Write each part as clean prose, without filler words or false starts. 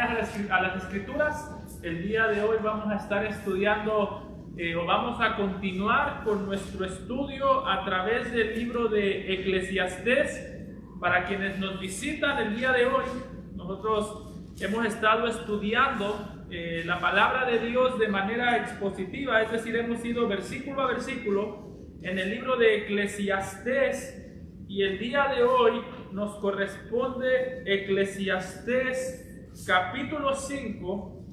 a las Escrituras. El día de hoy vamos a estar estudiando o vamos a continuar con nuestro estudio a través del libro de Eclesiastés. Para quienes nos visitan el día de hoy, nosotros hemos estado estudiando la palabra de Dios de manera expositiva, es decir, hemos ido versículo a versículo en el libro de Eclesiastés, y el día de hoy nos corresponde Eclesiastés capítulo 5,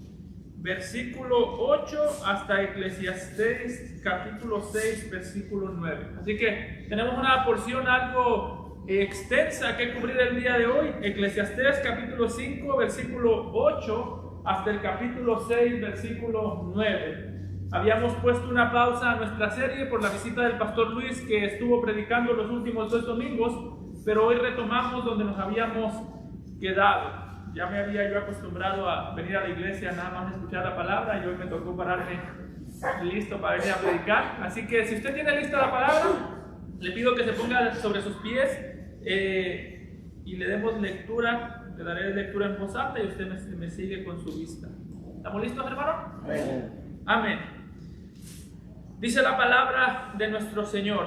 versículo 8 hasta Eclesiastés capítulo 6, versículo 9. Así que tenemos una porción algo extensa que cubrir el día de hoy. Eclesiastés capítulo 5, versículo 8 hasta el capítulo 6, versículo 9. Habíamos puesto una pausa a nuestra serie por la visita del pastor Luis, que estuvo predicando los últimos 2 domingos, pero hoy retomamos donde nos habíamos quedado. Ya me había yo acostumbrado a venir a la iglesia nada más a escuchar la palabra, y hoy me tocó pararme listo para venir a predicar. Así que si usted tiene lista la palabra, le pido que se ponga sobre sus pies y le demos lectura. Le daré lectura en voz alta y usted me sigue con su vista. ¿Estamos listos, hermano? Amén. Amén. Dice la palabra de nuestro Señor: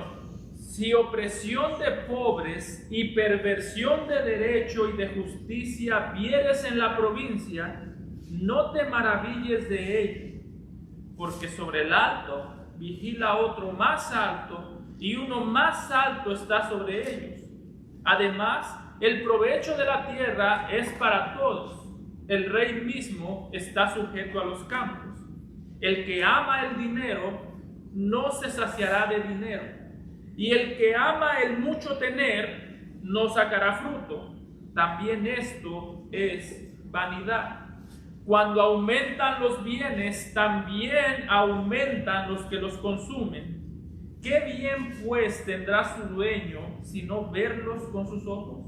si opresión de pobres y perversión de derecho y de justicia vieres en la provincia, no te maravilles de ello, porque sobre el alto vigila otro más alto, y uno más alto está sobre ellos. Además, el provecho de la tierra es para todos. El rey mismo está sujeto a los campos. El que ama el dinero no se saciará de dinero, y el que ama el mucho tener no sacará fruto. También esto es vanidad. Cuando aumentan los bienes, también aumentan los que los consumen. ¿Qué bien pues tendrá su dueño si no verlos con sus ojos?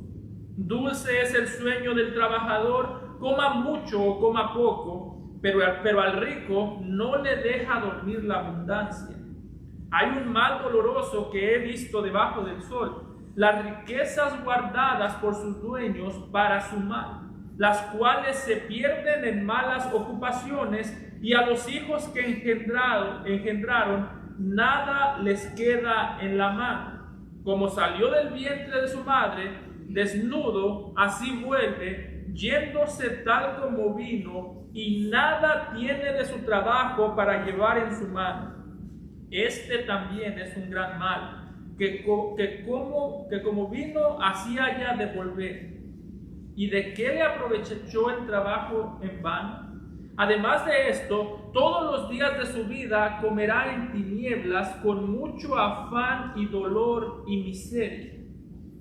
Dulce es el sueño del trabajador, coma mucho o coma poco, pero al rico no le deja dormir la abundancia. Hay un mal doloroso que he visto debajo del sol: las riquezas guardadas por sus dueños para su mal, las cuales se pierden en malas ocupaciones, y a los hijos que engendraron nada les queda en la mano. Como salió del vientre de su madre, desnudo, así vuelve, yéndose tal como vino, y nada tiene de su trabajo para llevar en su mano. Este también es un gran mal, que como vino, así haya de volver. ¿Y de qué le aprovechó el trabajo en vano? Además de esto, todos los días de su vida comerá en tinieblas, con mucho afán y dolor y miseria.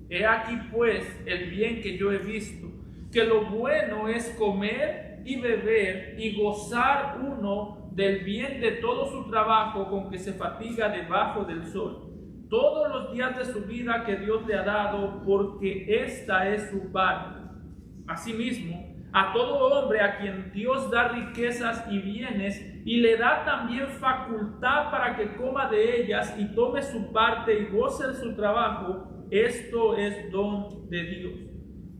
He aquí pues el bien que yo he visto, que lo bueno es comer y beber y gozar uno del bien de todo su trabajo con que se fatiga debajo del sol, todos los días de su vida que Dios le ha dado, porque esta es su parte. Asimismo, a todo hombre a quien Dios da riquezas y bienes, y le da también facultad para que coma de ellas y tome su parte y goce de su trabajo, esto es don de Dios,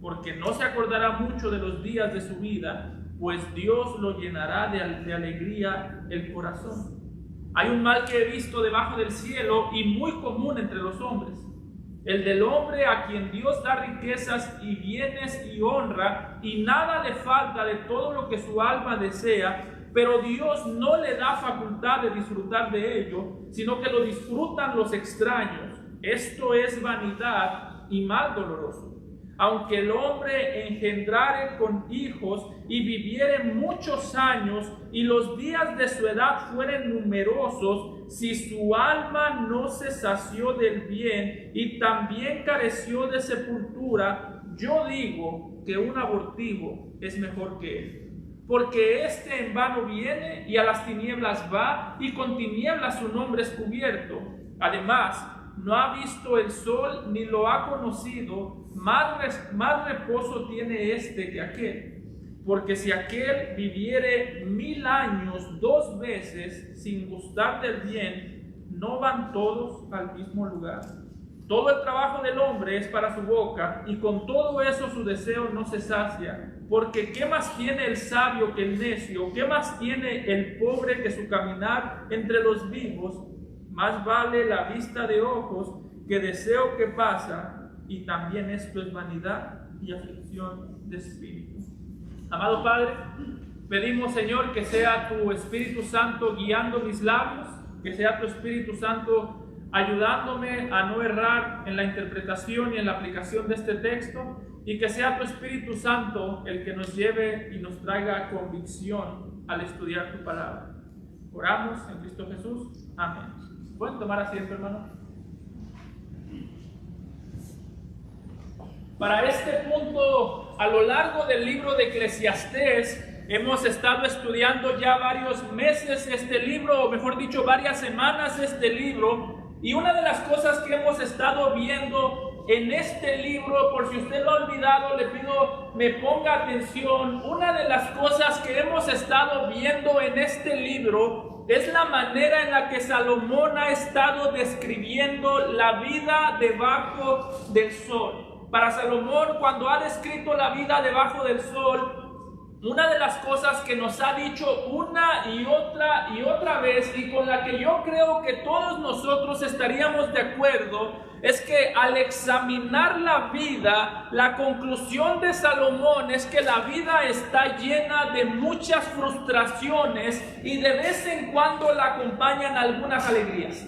porque no se acordará mucho de los días de su vida, pues Dios lo llenará de alegría el corazón. Hay un mal que he visto debajo del cielo y muy común entre los hombres: el del hombre a quien Dios da riquezas y bienes y honra, y nada le falta de todo lo que su alma desea, pero Dios no le da facultad de disfrutar de ello, sino que lo disfrutan los extraños. Esto es vanidad y mal doloroso. Aunque el hombre engendrare con hijos y viviere muchos años, y los días de su edad fueren numerosos, si su alma no se sació del bien y también careció de sepultura, yo digo que un abortivo es mejor que él. Porque éste en vano viene y a las tinieblas va, y con tinieblas su nombre es cubierto. Además, no ha visto el sol ni lo ha conocido, más reposo tiene este que aquel. Porque si aquel viviere 1000 años 2 veces sin gustar del bien, ¿no van todos al mismo lugar? Todo el trabajo del hombre es para su boca, y con todo eso su deseo no se sacia. Porque ¿qué más tiene el sabio que el necio? ¿Qué más tiene el pobre que su caminar entre los vivos? Más vale la vista de ojos que deseo que pasa, y también esto es vanidad y aflicción de espíritu. Amado Padre, pedimos, Señor, que sea tu Espíritu Santo guiando mis labios, que sea tu Espíritu Santo ayudándome a no errar en la interpretación y en la aplicación de este texto, y que sea tu Espíritu Santo el que nos lleve y nos traiga convicción al estudiar tu palabra. Oramos en Cristo Jesús. Amén. ¿Pueden tomar asiento, hermano? Para este punto, a lo largo del libro de Eclesiastés, hemos estado estudiando ya varios meses este libro, o mejor dicho, varias semanas este libro, y una de las cosas que hemos estado viendo en este libro, por si usted lo ha olvidado, le pido me ponga atención. Una de las cosas que hemos estado viendo en este libro es la manera en la que Salomón ha estado describiendo la vida debajo del sol. Para Salomón, cuando ha descrito la vida debajo del sol, una de las cosas que nos ha dicho una y otra vez, y con la que yo creo que todos nosotros estaríamos de acuerdo, es que al examinar la vida, la conclusión de Salomón es que la vida está llena de muchas frustraciones y de vez en cuando la acompañan algunas alegrías.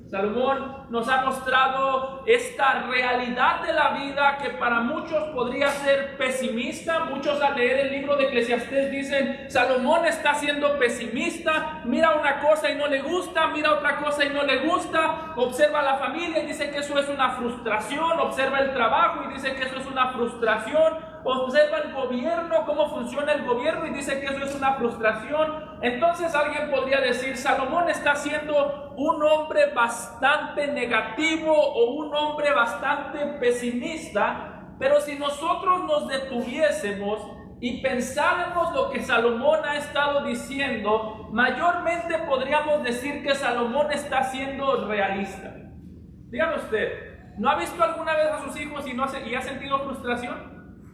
Salomón nos ha mostrado esta realidad de la vida que para muchos podría ser pesimista. Muchos al leer el libro de Eclesiastés dicen, Salomón está siendo pesimista, mira una cosa y no le gusta, mira otra cosa y no le gusta, observa la familia y dice que eso es una frustración, observa el trabajo y dice que eso es una frustración, observa el gobierno, cómo funciona el gobierno y dice que eso es una frustración. Entonces alguien podría decir, Salomón está siendo un hombre bastante negativo o un hombre bastante pesimista. Pero si nosotros nos detuviésemos y pensáramos lo que Salomón ha estado diciendo, mayormente podríamos decir que Salomón está siendo realista. Dígame usted, ¿no ha visto alguna vez a sus hijos y ha sentido frustración?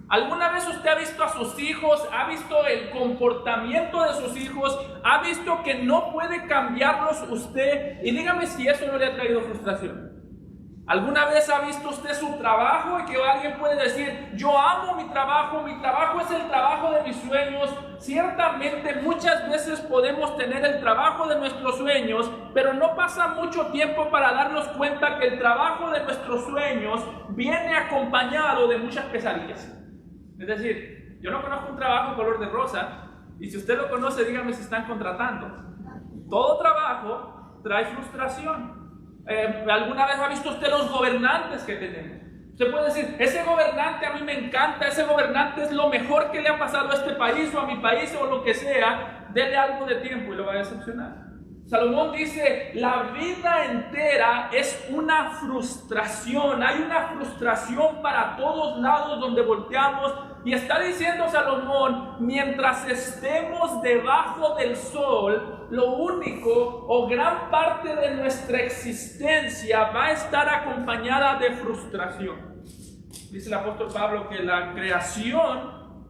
¿Alguna vez usted ha visto a sus hijos, ha visto el comportamiento de sus hijos, ha visto que no puede cambiarlos usted? Y dígame si eso no le ha traído frustración. ¿Alguna vez ha visto usted su trabajo y que alguien puede decir, yo amo mi trabajo es el trabajo de mis sueños? Ciertamente muchas veces podemos tener el trabajo de nuestros sueños, pero no pasa mucho tiempo para darnos cuenta que el trabajo de nuestros sueños viene acompañado de muchas pesadillas. Es decir, yo no conozco un trabajo color de rosa, y si usted lo conoce, dígame si están contratando. Todo trabajo trae frustración. ¿Alguna vez ha visto usted los gobernantes que tenemos? Usted puede decir, ese gobernante a mí me encanta, ese gobernante es lo mejor que le ha pasado a este país o a mi país o lo que sea. Dele algo de tiempo y lo va a decepcionar. Salomón dice, la vida entera es una frustración, hay una frustración para todos lados donde volteamos, y está diciendo Salomón, mientras estemos debajo del sol, lo único o gran parte de nuestra existencia va a estar acompañada de frustración. Dice el apóstol Pablo que la creación,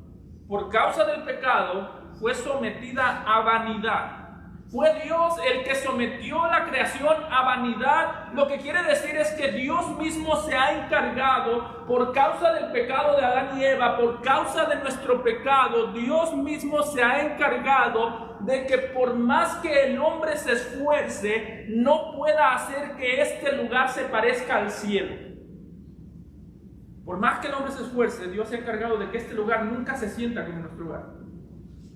por causa del pecado, fue sometida a vanidad. Fue Dios el que sometió la creación a vanidad. Lo que quiere decir es que Dios mismo se ha encargado, por causa del pecado de Adán y Eva, por causa de nuestro pecado, Dios mismo se ha encargado de que por más que el hombre se esfuerce, no pueda hacer que este lugar se parezca al cielo. Por más que el hombre se esfuerce, Dios se ha encargado de que este lugar nunca se sienta como nuestro lugar.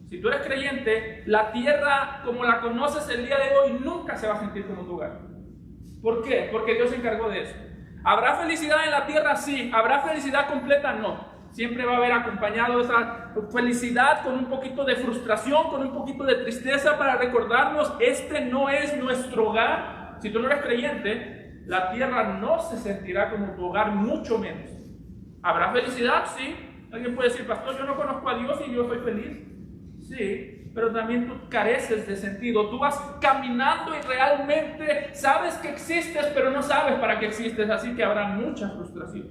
Si tú eres creyente, la tierra como la conoces el día de hoy nunca se va a sentir como tu hogar. ¿Por qué? Porque Dios se encargó de eso. ¿Habrá felicidad en la tierra? Sí. ¿Habrá felicidad completa? No. Siempre va a haber acompañado esa felicidad con un poquito de frustración, con un poquito de tristeza para recordarnos, este no es nuestro hogar. Si tú no eres creyente, la tierra no se sentirá como tu hogar, mucho menos. ¿Habrá felicidad? Sí. Alguien puede decir, pastor, yo no conozco a Dios y yo soy feliz. Sí, pero también tú careces de sentido. Tú vas caminando y realmente sabes que existes, pero no sabes para qué existes, así que habrá mucha frustración.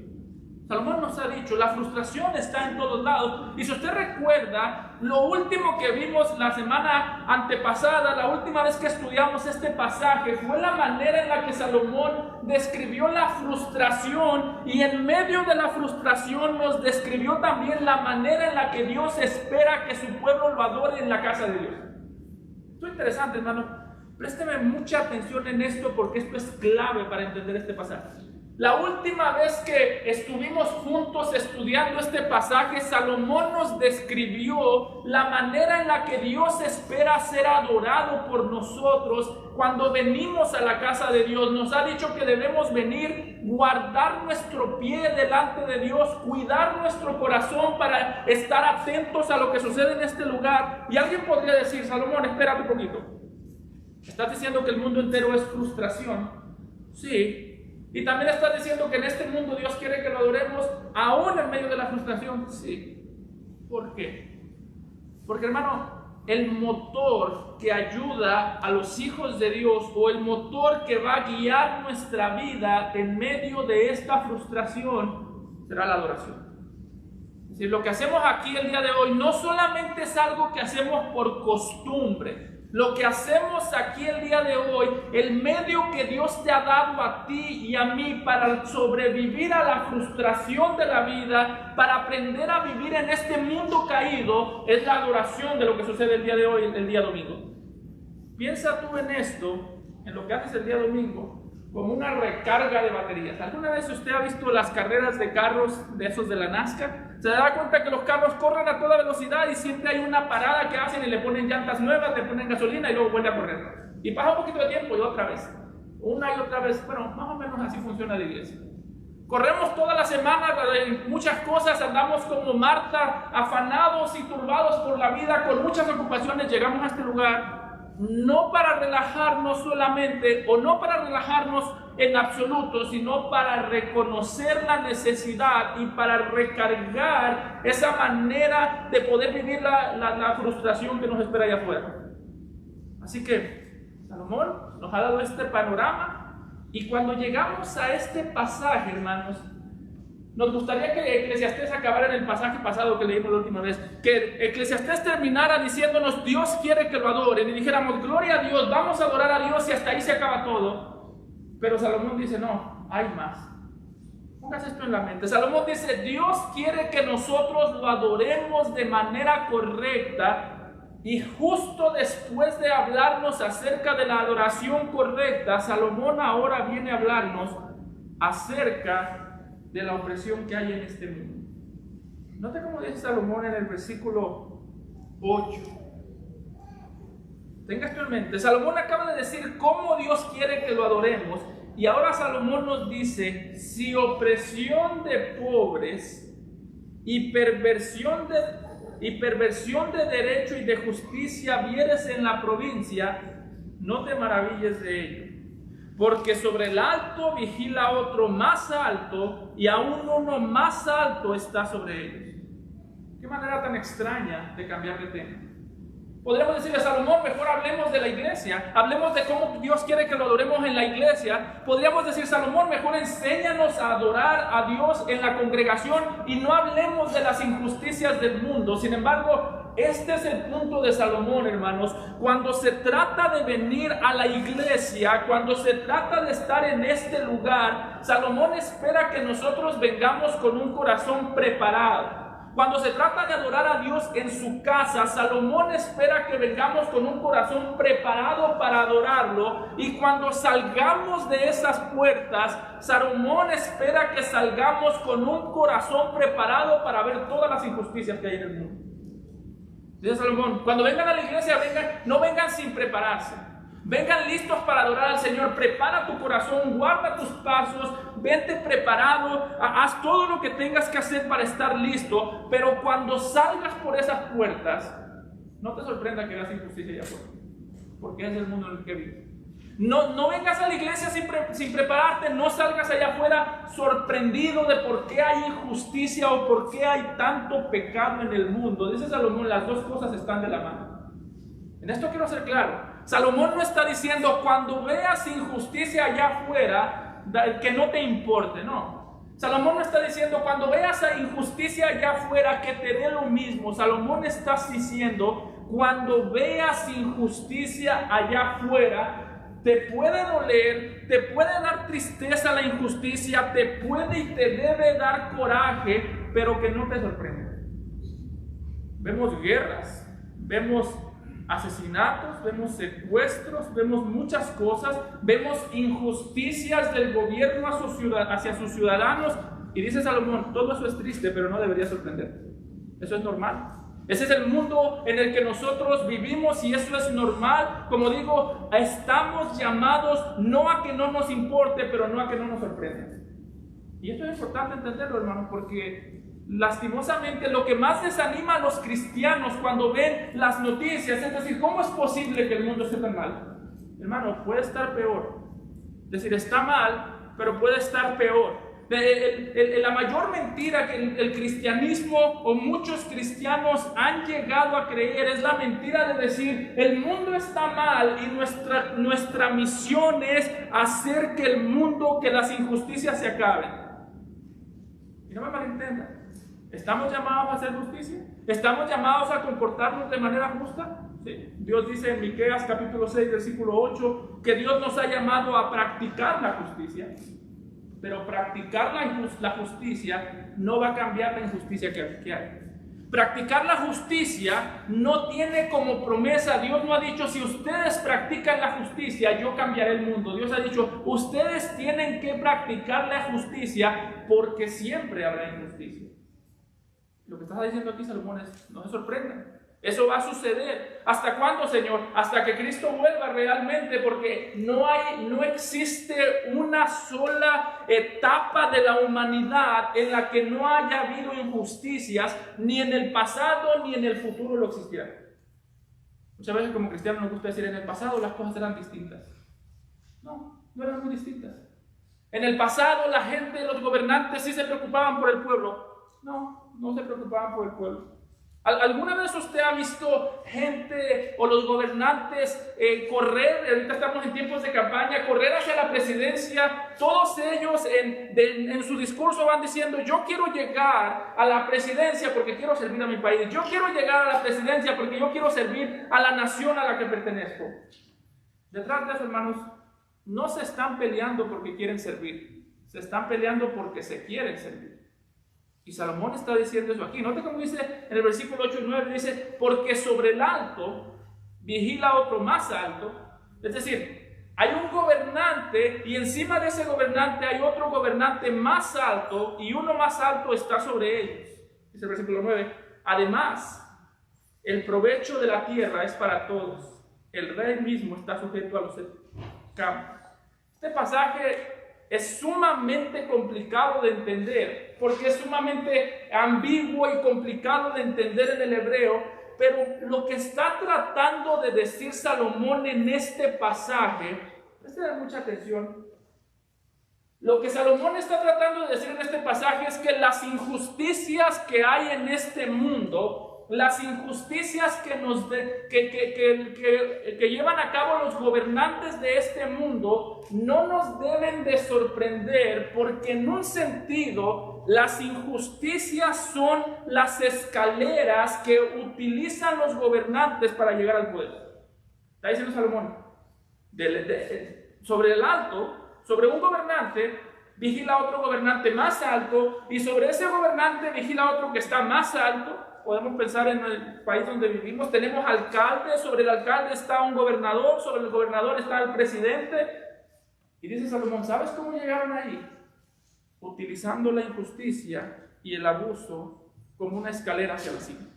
Salomón nos ha dicho, la frustración está en todos lados. Y si usted recuerda, lo último que vimos la semana antepasada, la última vez que estudiamos este pasaje, fue la manera en la que Salomón describió la frustración, y en medio de la frustración nos describió también la manera en la que Dios espera que su pueblo lo adore en la casa de Dios. Esto es interesante, hermano. Présteme mucha atención en esto, porque esto es clave para entender este pasaje. La última vez que estuvimos juntos estudiando este pasaje, Salomón nos describió la manera en la que Dios espera ser adorado por nosotros cuando venimos a la casa de Dios. Nos ha dicho que debemos venir, guardar nuestro pie delante de Dios, cuidar nuestro corazón para estar atentos a lo que sucede en este lugar. Y alguien podría decir, Salomón, espérate un poquito. ¿Estás diciendo que el mundo entero es frustración? Sí. Y también estás diciendo que en este mundo Dios quiere que lo adoremos aún en medio de la frustración. Sí. ¿Por qué? Porque, hermano, el motor que ayuda a los hijos de Dios, o el motor que va a guiar nuestra vida en medio de esta frustración, será la adoración. Es decir, lo que hacemos aquí el día de hoy no solamente es algo que hacemos por costumbre. Lo que hacemos aquí el día de hoy, el medio que Dios te ha dado a ti y a mí para sobrevivir a la frustración de la vida, para aprender a vivir en este mundo caído, es la adoración de lo que sucede el día de hoy, el día domingo. Piensa tú en esto, en lo que haces el día domingo, como una recarga de baterías. ¿Alguna vez usted ha visto las carreras de carros de esos de la NASCAR? Se da cuenta que los carros corren a toda velocidad y siempre hay una parada que hacen y le ponen llantas nuevas, le ponen gasolina y luego vuelve a correr. Y pasa un poquito de tiempo y otra vez. Una y otra vez. Bueno, más o menos así funciona la iglesia. Corremos toda la semana en muchas cosas, andamos como Marta, afanados y turbados por la vida, con muchas ocupaciones. Llegamos a este lugar no para relajarnos solamente, o no para relajarnos en absoluto, sino para reconocer la necesidad y para recargar esa manera de poder vivir la frustración que nos espera allá afuera. Así que Salomón nos ha dado este panorama, y cuando llegamos a este pasaje, hermanos, nos gustaría que Eclesiastés acabara en el pasaje pasado que leímos la última vez, que Eclesiastés terminara diciéndonos Dios quiere que lo adoren, y dijéramos gloria a Dios, vamos a adorar a Dios y hasta ahí se acaba todo. Pero Salomón dice no, hay más. Póngase esto en la mente. Salomón dice Dios quiere que nosotros lo adoremos de manera correcta, y justo después de hablarnos acerca de la adoración correcta, Salomón ahora viene a hablarnos acerca de la opresión que hay en este mundo. Note cómo dice Salomón en el versículo 8. Tenga esto en mente. Salomón acaba de decir cómo Dios quiere que lo adoremos, y ahora Salomón nos dice: si opresión de pobres y perversión de derecho y de justicia vieres en la provincia, no te maravilles de ello. Porque sobre el alto vigila otro más alto, y aún uno más alto está sobre ellos. Qué manera tan extraña de cambiar de tema. Podríamos decirle a Salomón, mejor hablemos de la iglesia, hablemos de cómo Dios quiere que lo adoremos en la iglesia. Podríamos decir, Salomón, mejor enséñanos a adorar a Dios en la congregación y no hablemos de las injusticias del mundo. Sin embargo, este es el punto de Salomón, hermanos. Cuando se trata de venir a la iglesia, cuando se trata de estar en este lugar, Salomón espera que nosotros vengamos con un corazón preparado. Cuando se trata de adorar a Dios en su casa, Salomón espera que vengamos con un corazón preparado para adorarlo. Y cuando salgamos de esas puertas, Salomón espera que salgamos con un corazón preparado para ver todas las injusticias que hay en el mundo. Dice Salomón, cuando vengan a la iglesia, no vengan sin prepararse. Vengan listos para adorar al Señor. Prepara tu corazón, guarda tus pasos, vente preparado, haz todo lo que tengas que hacer para estar listo. Pero cuando salgas por esas puertas, no te sorprenda que veas injusticia allá afuera, porque es el mundo en el que vives. No vengas a la iglesia sin prepararte, no salgas allá afuera sorprendido de por qué hay injusticia o por qué hay tanto pecado en el mundo. Dice Salomón, las dos cosas están de la mano. En esto quiero ser claro. Salomón no está diciendo cuando veas injusticia allá afuera que no te importe, no. Salomón no está diciendo, cuando veas a injusticia allá afuera, que te dé lo mismo. Salomón está diciendo, cuando veas injusticia allá afuera, te puede doler, te puede dar tristeza la injusticia, te puede y te debe dar coraje, pero que no te sorprenda. Vemos guerras, vemos asesinatos, vemos secuestros, vemos muchas cosas, vemos injusticias del gobierno hacia sus ciudadanos, y dice Salomón, todo eso es triste, pero no debería sorprender. Eso es normal. Ese es el mundo en el que nosotros vivimos y eso es normal. Como digo, estamos llamados no a que no nos importe, pero no a que no nos sorprenda. Y esto es importante entenderlo, hermanos, porque lastimosamente lo que más desanima a los cristianos cuando ven las noticias es decir, ¿cómo es posible que el mundo esté tan mal? Hermano, puede estar peor. Es decir, está mal, pero puede estar peor. La mayor mentira que el cristianismo o muchos cristianos han llegado a creer es la mentira de decir, el mundo está mal y nuestra misión es hacer que el mundo, que las injusticias se acaben. Y no me malentiendan. ¿Estamos llamados a hacer justicia? ¿Estamos llamados a comportarnos de manera justa? ¿Sí? Dios dice en Miqueas capítulo 6 versículo 8 que Dios nos ha llamado a practicar la justicia, pero practicar la justicia no va a cambiar la injusticia que hay. Practicar la justicia no tiene como promesa, Dios no ha dicho, si ustedes practican la justicia, yo cambiaré el mundo. Dios ha dicho, ustedes tienen que practicar la justicia porque siempre habrá injusticia. Lo que está diciendo aquí Salomón es, no se sorprendan, eso va a suceder. ¿Hasta cuándo, Señor? Hasta que Cristo vuelva realmente, porque no existe una sola etapa de la humanidad en la que no haya habido injusticias, ni en el pasado ni en el futuro lo existirá. Muchas veces como cristianos nos gusta decir, en el pasado las cosas eran distintas. No eran muy distintas. En el pasado la gente, los gobernantes sí se preocupaban por el pueblo. No se preocupaban por el pueblo. ¿Alguna vez usted ha visto gente o los gobernantes correr? Ahorita estamos en tiempos de campaña, correr hacia la presidencia. Todos ellos en su discurso van diciendo, yo quiero llegar a la presidencia porque quiero servir a mi país. Yo quiero llegar a la presidencia porque yo quiero servir a la nación a la que pertenezco. Detrás de eso, hermanos, no se están peleando porque quieren servir. Se están peleando porque se quieren servir. Y Salomón está diciendo eso aquí. Note cómo dice en el versículo 8 y 9, dice, porque sobre el alto vigila otro más alto. Es decir, hay un gobernante y encima de ese gobernante hay otro gobernante más alto y uno más alto está sobre ellos. Dice el versículo 9, además, el provecho de la tierra es para todos. El rey mismo está sujeto a los campos. Este pasaje es sumamente complicado de entender, porque es sumamente ambiguo y complicado de entender en el hebreo, pero lo que está tratando de decir Salomón en este pasaje, presten mucha atención, lo que Salomón está tratando de decir en este pasaje es que las injusticias que hay en este mundo, las injusticias que llevan a cabo los gobernantes de este mundo no nos deben de sorprender, porque en un sentido las injusticias son las escaleras que utilizan los gobernantes para llegar al poder. Está diciendo Salomón, sobre el alto, sobre un gobernante vigila otro gobernante más alto, y sobre ese gobernante vigila otro que está más alto. Podemos pensar en el país donde vivimos, tenemos alcaldes, sobre el alcalde está un gobernador, sobre el gobernador está el presidente. Y dice Salomón, ¿sabes cómo llegaron ahí? Utilizando la injusticia y el abuso como una escalera hacia la cima.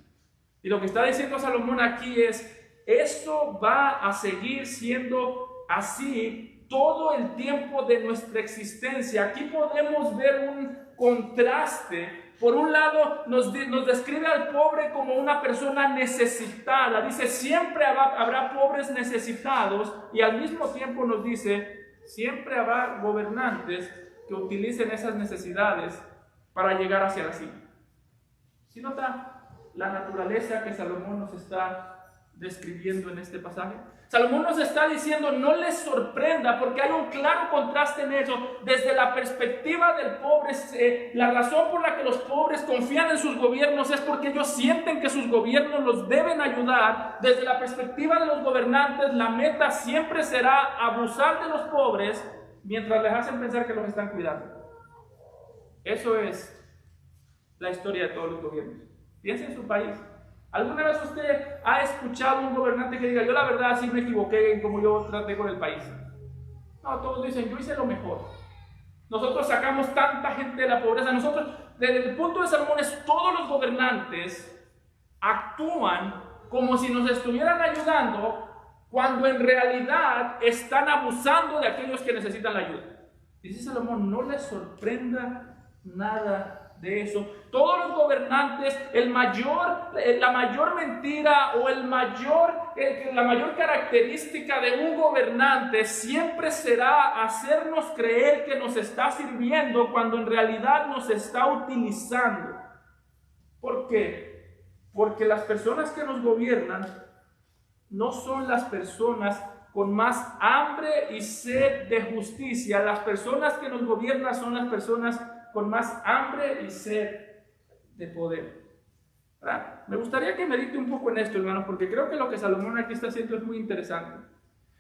Y lo que está diciendo Salomón aquí es, eso va a seguir siendo así todo el tiempo de nuestra existencia. Aquí podemos ver un contraste. Por un lado, nos describe al pobre como una persona necesitada. Dice, siempre habrá pobres necesitados. Y al mismo tiempo nos dice, siempre habrá gobernantes que utilicen esas necesidades para llegar hacia la cima. ¿Sí nota la naturaleza que Salomón nos está describiendo en este pasaje? Salomón nos está diciendo, no les sorprenda, porque hay un claro contraste en eso. Desde la perspectiva del pobre, la razón por la que los pobres confían en sus gobiernos es porque ellos sienten que sus gobiernos los deben ayudar. Desde la perspectiva de los gobernantes, la meta siempre será abusar de los pobres mientras les hacen pensar que los están cuidando. Eso es la historia de todos los gobiernos. Piensa en su país. ¿Alguna vez usted ha escuchado a un gobernante que diga, yo la verdad sí me equivoqué en cómo yo traté con el país? No, todos dicen, yo hice lo mejor. Nosotros sacamos tanta gente de la pobreza. Nosotros, desde el punto de Salomón, todos los gobernantes actúan como si nos estuvieran ayudando cuando en realidad están abusando de aquellos que necesitan la ayuda. Dice Salomón, no les sorprenda nada de eso. Todos los gobernantes, la mayor mentira o la mayor característica de un gobernante siempre será hacernos creer que nos está sirviendo cuando en realidad nos está utilizando. ¿Por qué? Porque las personas que nos gobiernan no son las personas con más hambre y sed de justicia. Las personas que nos gobiernan son las personas con más hambre y sed de poder. ¿Verdad? Me gustaría que medite un poco en esto, hermanos, porque creo que lo que Salomón aquí está haciendo es muy interesante.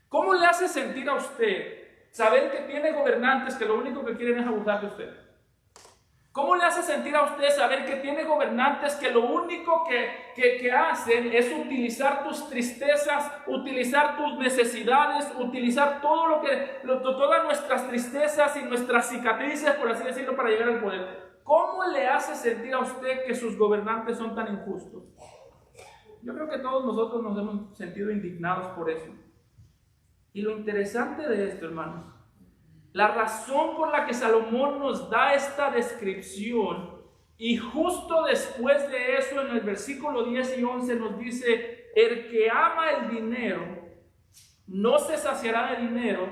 ¿Cómo le hace sentir a usted saber que tiene gobernantes que lo único que quieren es abusar de usted? ¿Cómo le hace sentir a usted saber que tiene gobernantes que lo único que hacen es utilizar tus tristezas, utilizar tus necesidades, utilizar todas nuestras tristezas y nuestras cicatrices, por así decirlo, para llegar al poder? ¿Cómo le hace sentir a usted que sus gobernantes son tan injustos? Yo creo que todos nosotros nos hemos sentido indignados por eso. Y lo interesante de esto, hermanos, la razón por la que Salomón nos da esta descripción, y justo después de eso en el versículo 10 y 11 nos dice, el que ama el dinero no se saciará de dinero,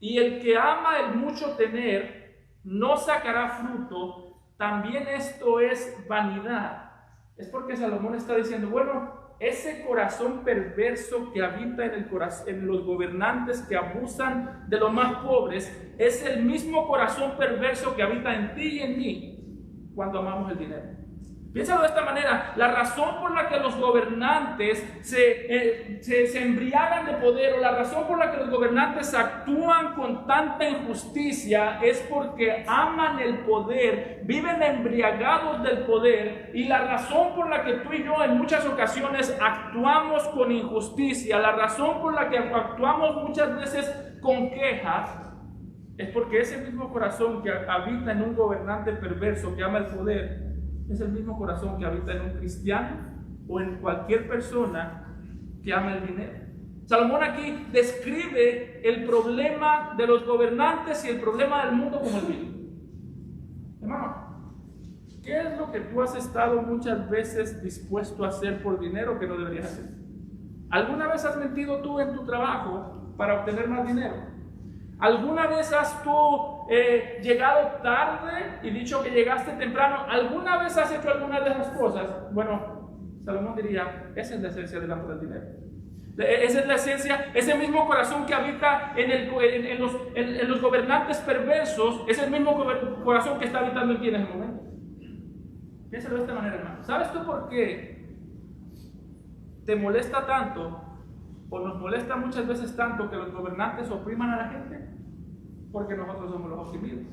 y el que ama el mucho tener no sacará fruto. También esto es vanidad. Es porque Salomón está diciendo, bueno, ese corazón perverso que habita en los gobernantes que abusan de los más pobres es el mismo corazón perverso que habita en ti y en mí cuando amamos el dinero. Piénsalo de esta manera, la razón por la que los gobernantes se embriagan de poder, o la razón por la que los gobernantes actúan con tanta injusticia, es porque aman el poder, viven embriagados del poder, y la razón por la que tú y yo en muchas ocasiones actuamos con injusticia, la razón por la que actuamos muchas veces con queja, es porque ese mismo corazón que habita en un gobernante perverso que ama el poder, es el mismo corazón que habita en un cristiano o en cualquier persona que ama el dinero. Salomón aquí describe el problema de los gobernantes y el problema del mundo como el mismo. Hermano, ¿qué es lo que tú has estado muchas veces dispuesto a hacer por dinero que no deberías hacer? ¿Alguna vez has mentido tú en tu trabajo para obtener más dinero? ¿Alguna vez has tú llegado tarde y dicho que llegaste temprano? ¿Alguna vez has hecho alguna de esas cosas? Bueno, Salomón diría, esa es la esencia del amor del dinero. Esa es la esencia, ese mismo corazón que habita en los gobernantes perversos, es el mismo corazón que está habitando en ti en ese momento. Piénsalo de esta manera, hermano. ¿Sabes tú por qué te molesta tanto, o nos molesta muchas veces tanto, que los gobernantes opriman a la gente? Porque nosotros somos los oprimidos.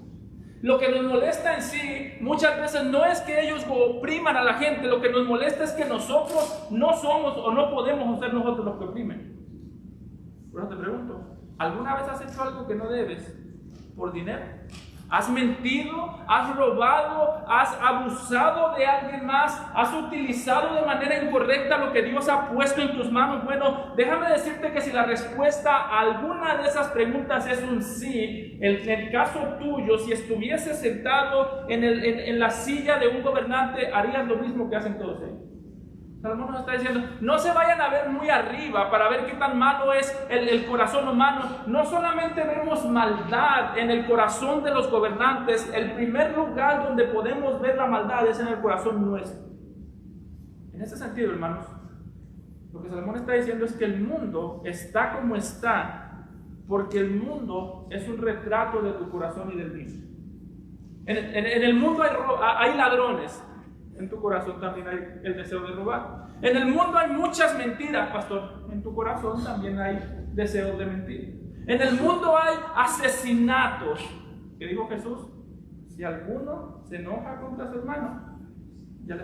Lo que nos molesta en sí muchas veces no es que ellos opriman a la gente, lo que nos molesta es que nosotros no somos o no podemos ser nosotros los que oprimen. Por eso te pregunto, ¿alguna vez has hecho algo que no debes por dinero? ¿Has mentido? ¿Has robado? ¿Has abusado de alguien más? ¿Has utilizado de manera incorrecta lo que Dios ha puesto en tus manos? Bueno, déjame decirte que si la respuesta a alguna de esas preguntas es un sí, en el caso tuyo, si estuvieses sentado en la silla de un gobernante, harías lo mismo que hacen todos ellos. Salomón nos está diciendo, no se vayan a ver muy arriba para ver qué tan malo es el corazón humano. No solamente vemos maldad en el corazón de los gobernantes, el primer lugar donde podemos ver la maldad es en el corazón nuestro. En ese sentido, hermanos, Lo que Salomón está diciendo es que el mundo está como está, porque el mundo es un retrato de tu corazón y del mío. En el mundo hay ladrones, en tu corazón también hay el deseo de robar. En el mundo hay muchas mentiras, pastor, en tu corazón también hay deseos de mentir. En el mundo hay asesinatos, que dijo Jesús, si alguno se enoja contra su hermano, ya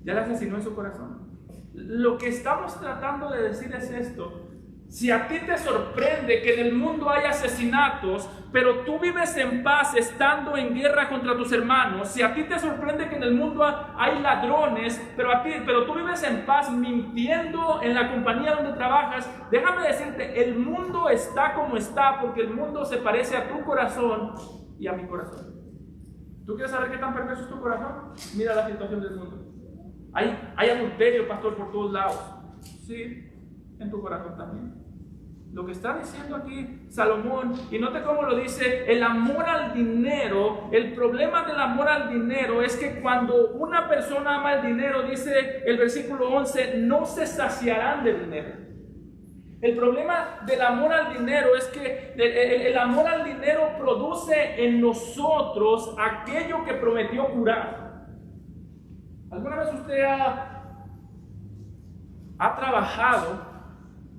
le asesinó en su corazón. Lo que estamos tratando de decir es esto: si a ti te sorprende que en el mundo hay asesinatos, pero tú vives en paz estando en guerra contra tus hermanos, si a ti te sorprende que en el mundo hay ladrones, pero tú vives en paz mintiendo en la compañía donde trabajas, déjame decirte, el mundo está como está porque el mundo se parece a tu corazón y a mi corazón. ¿Tú quieres saber qué tan perverso es tu corazón? Mira la situación del mundo. Hay adulterio, pastor, por todos lados. Sí, en tu corazón también. Lo que está diciendo aquí Salomón, y note cómo lo dice, el amor al dinero. El problema del amor al dinero es que cuando una persona ama el dinero, dice el versículo 11, no se saciarán de dinero. El problema del amor al dinero es que el amor al dinero produce en nosotros aquello que prometió curar. ¿Alguna vez usted ha trabajado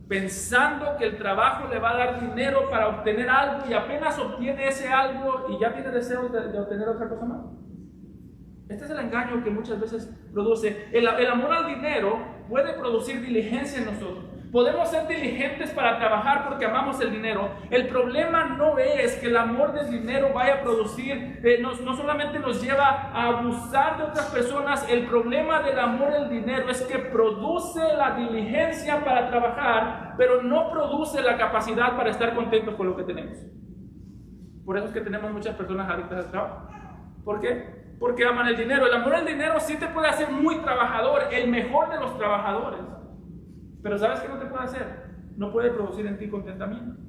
pensando que el trabajo le va a dar dinero para obtener algo y apenas obtiene ese algo y ya tiene deseos de obtener otra cosa más? Este es el engaño que muchas veces produce. El amor al dinero puede producir diligencia en nosotros. Podemos ser diligentes para trabajar porque amamos el dinero. El problema no es que el amor del dinero vaya a producir, no solamente nos lleva a abusar de otras personas. El problema del amor al dinero es que produce la diligencia para trabajar, pero no produce la capacidad para estar contentos con lo que tenemos. Por eso es que tenemos muchas personas adictas al trabajo. ¿Por qué? Porque aman el dinero. El amor al dinero sí te puede hacer muy trabajador, el mejor de los trabajadores. Pero ¿sabes qué no te puede hacer? No puede producir en ti contentamiento.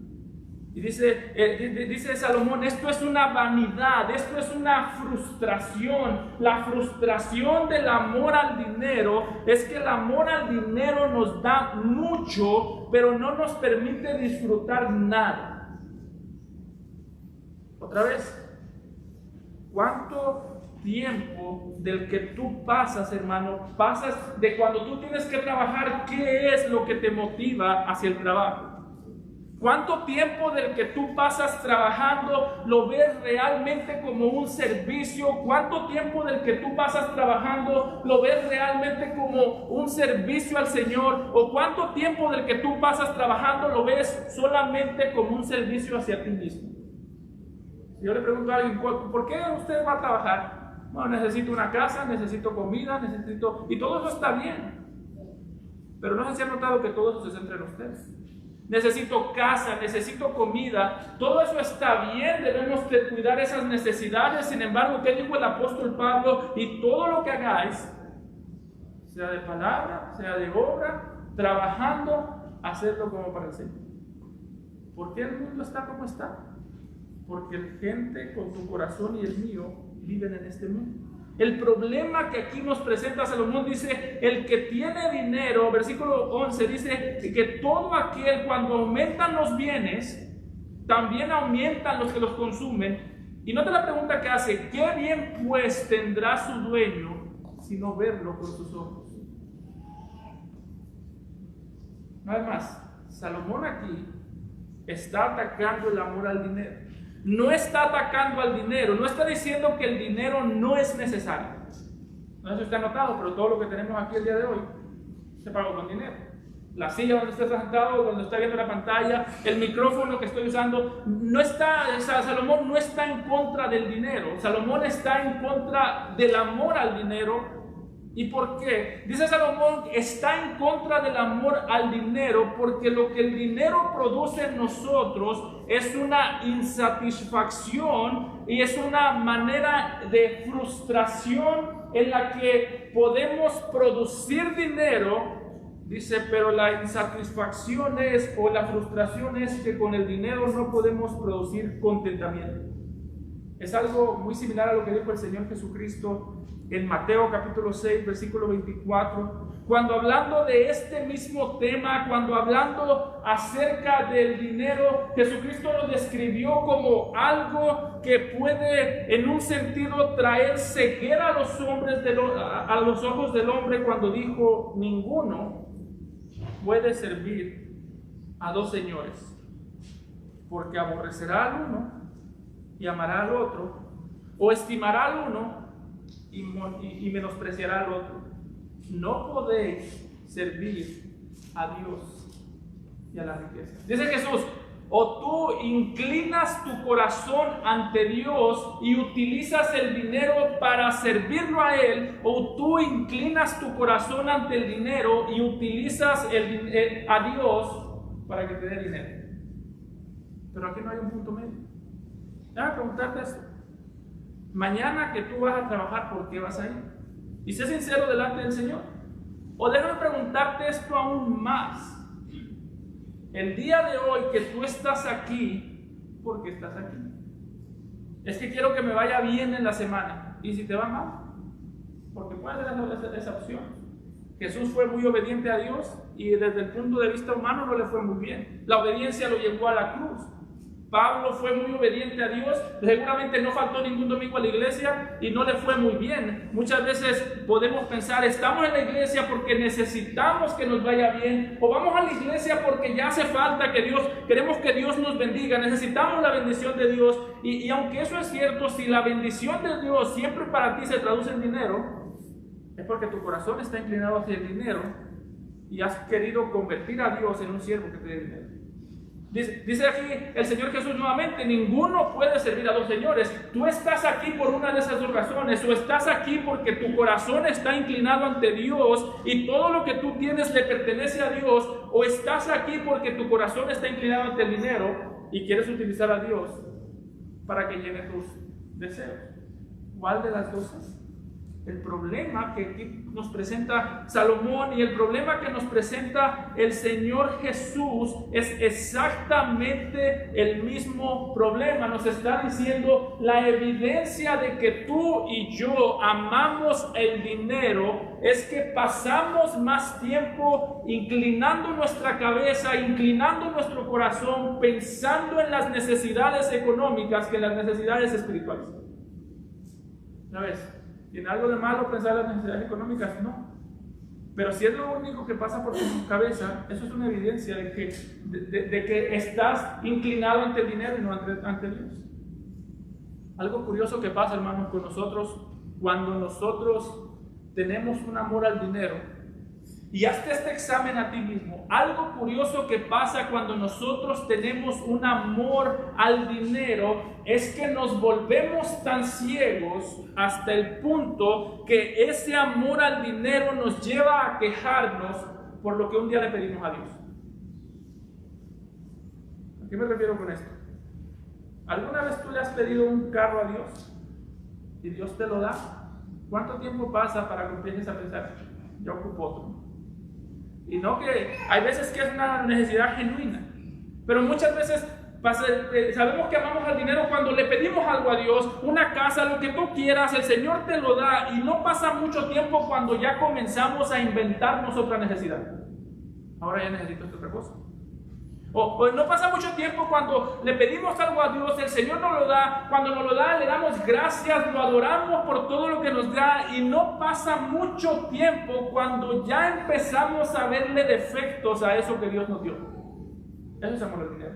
Y dice Salomón, esto es una vanidad, esto es una frustración. La frustración del amor al dinero es que el amor al dinero nos da mucho, pero no nos permite disfrutar nada. Otra vez, ¿cuánto tiempo del que tú pasas, hermano, pasas de cuando tú tienes que trabajar? ¿Qué es lo que te motiva hacia el trabajo? ¿Cuánto tiempo del que tú pasas trabajando lo ves realmente como un servicio? ¿Cuánto tiempo del que tú pasas trabajando lo ves realmente como un servicio al Señor? ¿O cuánto tiempo del que tú pasas trabajando lo ves solamente como un servicio hacia ti mismo? Yo le pregunto a alguien, ¿por qué usted va a trabajar? Bueno, necesito una casa, necesito comida, y todo eso está bien. Pero no sé si han notado que todo eso se centra en ustedes. Necesito casa, necesito comida, todo eso está bien, debemos de cuidar esas necesidades. Sin embargo, ¿qué dijo el apóstol Pablo? Y todo lo que hagáis, sea de palabra, sea de obra, trabajando, hacerlo como para el Señor. ¿Por qué el mundo está como está? Porque gente con tu corazón y el mío viven en este mundo. El problema que aquí nos presenta Salomón, dice, el que tiene dinero, versículo 11, dice que todo aquel, cuando aumentan los bienes, también aumentan los que los consumen. Y nota la pregunta que hace: ¿qué bien pues tendrá su dueño sino verlo con sus ojos? Nada más, Salomón aquí está atacando el amor al dinero. No está atacando al dinero, no está diciendo que el dinero no es necesario. No sé si usted ha notado, pero todo lo que tenemos aquí el día de hoy se paga con dinero. La silla donde está sentado, donde está viendo la pantalla, el micrófono que estoy usando, Salomón no está en contra del dinero. Salomón está en contra del amor al dinero. ¿Y por qué? Dice Salomón, está en contra del amor al dinero porque lo que el dinero produce en nosotros es una insatisfacción y es una manera de frustración en la que podemos producir dinero. Dice, pero la insatisfacción o la frustración es que con el dinero no podemos producir contentamiento. Es algo muy similar a lo que dijo el Señor Jesucristo en Mateo capítulo 6, versículo 24, cuando hablando de este mismo tema, cuando hablando acerca del dinero, Jesucristo lo describió como algo que puede en un sentido traer ceguera a los hombres, a los ojos del hombre, cuando dijo: ninguno puede servir a dos señores, porque aborrecerá al uno y amará al otro, o estimará al uno y menospreciará al otro. No podéis servir a Dios y a la riqueza. Dice Jesús: o tú inclinas tu corazón ante Dios y utilizas el dinero para servirlo a Él, o tú inclinas tu corazón ante el dinero y utilizas a Dios para que te dé dinero. Pero aquí no hay un punto medio. Déjame preguntarte esto. Mañana que tú vas a trabajar, ¿por qué vas a ir? Y sé sincero delante del Señor. O déjame preguntarte esto aún más. El día de hoy que tú estás aquí, ¿por qué estás aquí? Es que quiero que me vaya bien en la semana. ¿Y si te va mal? Porque puede ser esa opción. Jesús fue muy obediente a Dios y desde el punto de vista humano no le fue muy bien. La obediencia lo llevó a la cruz. Pablo fue muy obediente a Dios, seguramente no faltó ningún domingo a la iglesia y no le fue muy bien. Muchas veces podemos pensar: estamos en la iglesia porque necesitamos que nos vaya bien, o vamos a la iglesia porque ya hace falta queremos que Dios nos bendiga, necesitamos la bendición de Dios. Y aunque eso es cierto, si la bendición de Dios siempre para ti se traduce en dinero, es porque tu corazón está inclinado hacia el dinero y has querido convertir a Dios en un siervo que te dé dinero. Dice aquí el Señor Jesús nuevamente: ninguno puede servir a dos señores. Tú estás aquí por una de esas dos razones: o estás aquí porque tu corazón está inclinado ante Dios y todo lo que tú tienes le pertenece a Dios, o estás aquí porque tu corazón está inclinado ante el dinero y quieres utilizar a Dios para que llene tus deseos. ¿Cuál de las dos es? El problema que aquí nos presenta Salomón y el problema que nos presenta el Señor Jesús es exactamente el mismo problema. Nos está diciendo: la evidencia de que tú y yo amamos el dinero es que pasamos más tiempo inclinando nuestra cabeza, inclinando nuestro corazón, pensando en las necesidades económicas que en las necesidades espirituales. ¿Sabes? ¿Tiene algo de malo pensar en las necesidades económicas? No. Pero si es lo único que pasa por tu cabeza, eso es una evidencia de que estás inclinado ante el dinero y no ante Dios. Algo curioso que pasa, hermanos, con nosotros cuando nosotros tenemos un amor al dinero. Y hazte este examen a ti mismo. Algo curioso que pasa cuando nosotros tenemos un amor al dinero es que nos volvemos tan ciegos hasta el punto que ese amor al dinero nos lleva a quejarnos por lo que un día le pedimos a Dios. ¿A qué me refiero con esto? ¿Alguna vez tú le has pedido un carro a Dios y Dios te lo da? ¿Cuánto tiempo pasa para que empieces a pensar: yo ocupo otro? Y no, que hay veces que es una necesidad genuina, pero muchas veces sabemos que amamos al dinero cuando le pedimos algo a Dios, una casa, lo que tú quieras, el Señor te lo da, y no pasa mucho tiempo cuando ya comenzamos a inventarnos otra necesidad. Ahora ya necesito esta otra cosa. O no pasa mucho tiempo cuando le pedimos algo a Dios, el Señor nos lo da, cuando nos lo da le damos gracias, lo adoramos por todo lo que nos da, y no pasa mucho tiempo cuando ya empezamos a verle defectos a eso que Dios nos dio. Eso es amor al dinero.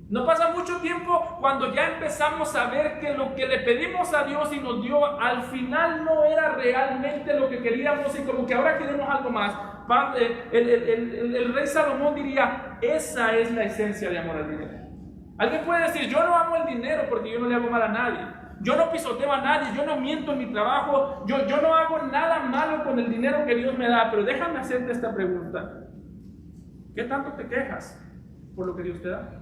No pasa mucho tiempo cuando ya empezamos a ver que lo que le pedimos a Dios y nos dio al final no era realmente lo que queríamos, y como que ahora queremos algo más. El rey Salomón diría: esa es la esencia de amor al dinero. Alguien puede decir: yo no amo el dinero porque yo no le hago mal a nadie, yo no pisoteo a nadie, yo no miento en mi trabajo, yo no hago nada malo con el dinero que Dios me da. Pero déjame hacerte esta pregunta: ¿qué tanto te quejas por lo que Dios te da?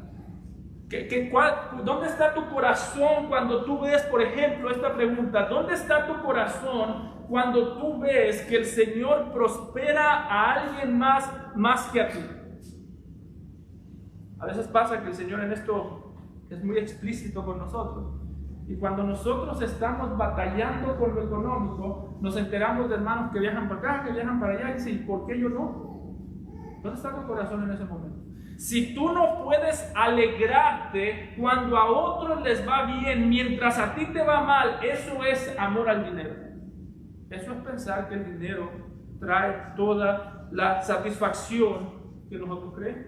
¿Dónde está tu corazón cuando tú ves, por ejemplo, esta pregunta? ¿Dónde está tu corazón cuando tú ves que el Señor prospera a alguien más que a ti? A veces pasa que el Señor en esto es muy explícito con nosotros Y cuando nosotros estamos batallando con lo económico, nos enteramos de hermanos que viajan para acá, que viajan para allá, y dicen, ¿y por qué yo no? ¿Dónde está tu corazón en ese momento? Si tú no puedes alegrarte cuando a otros les va bien, mientras a ti te va mal, eso es amor al dinero. Eso es pensar que el dinero trae toda la satisfacción que nosotros creemos.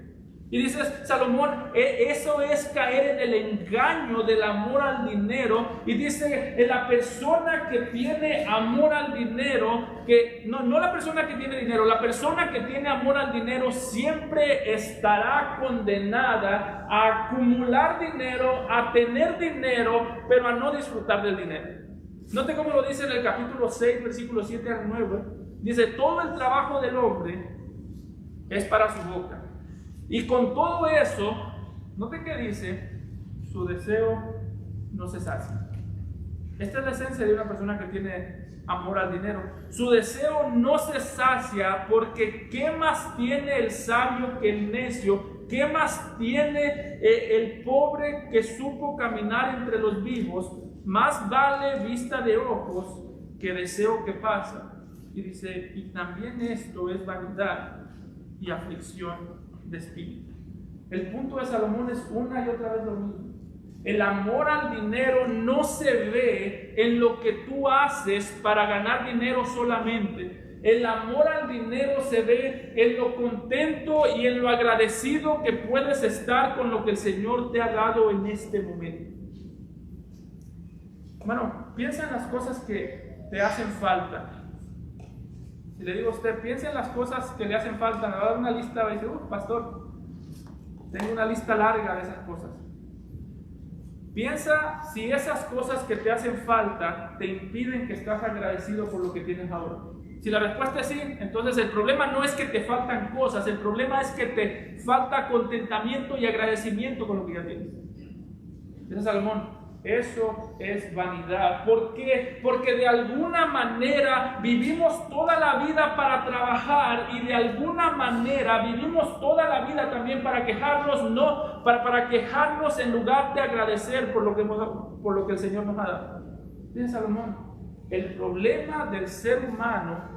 Y dices, Salomón, eso es caer en el engaño del amor al dinero. Y dice, la persona que tiene amor al dinero, que no la persona que tiene dinero, la persona que tiene amor al dinero siempre estará condenada a acumular dinero, a tener dinero, pero a no disfrutar del dinero. Note cómo lo dice en el capítulo 6, versículos 7 al 9. Dice, todo el trabajo del hombre es para su boca. Y con todo eso, note que dice, su deseo no se sacia. Esta es la esencia de una persona que tiene amor al dinero. Su deseo no se sacia porque ¿qué más tiene el sabio que el necio? ¿Qué más tiene el pobre que supo caminar entre los vivos? Más vale vista de ojos que deseo que pasa. Y dice, y también esto es vanidad y aflicción de espíritu. El punto de Salomón es una y otra vez lo mismo. El amor al dinero no se ve en lo que tú haces para ganar dinero solamente. El amor al dinero se ve en lo contento y en lo agradecido que puedes estar con lo que el Señor te ha dado en este momento. Bueno, piensa en las cosas que te hacen falta. Si le digo a usted, piensa en las cosas que le hacen falta, me va a dar una lista, va a decir, pastor, tengo una lista larga de esas cosas. Piensa si esas cosas que te hacen falta te impiden que estás agradecido por lo que tienes ahora. Si la respuesta es sí, entonces el problema no es que te faltan cosas, el problema es que te falta contentamiento y agradecimiento con lo que ya tienes. Dice Salomón, eso es vanidad. ¿Por qué? Porque de alguna manera vivimos toda la vida para trabajar y de alguna manera vivimos toda la vida también para quejarnos, no, para quejarnos en lugar de agradecer por lo que el Señor nos ha dado. Dice Salomón, el problema del ser humano,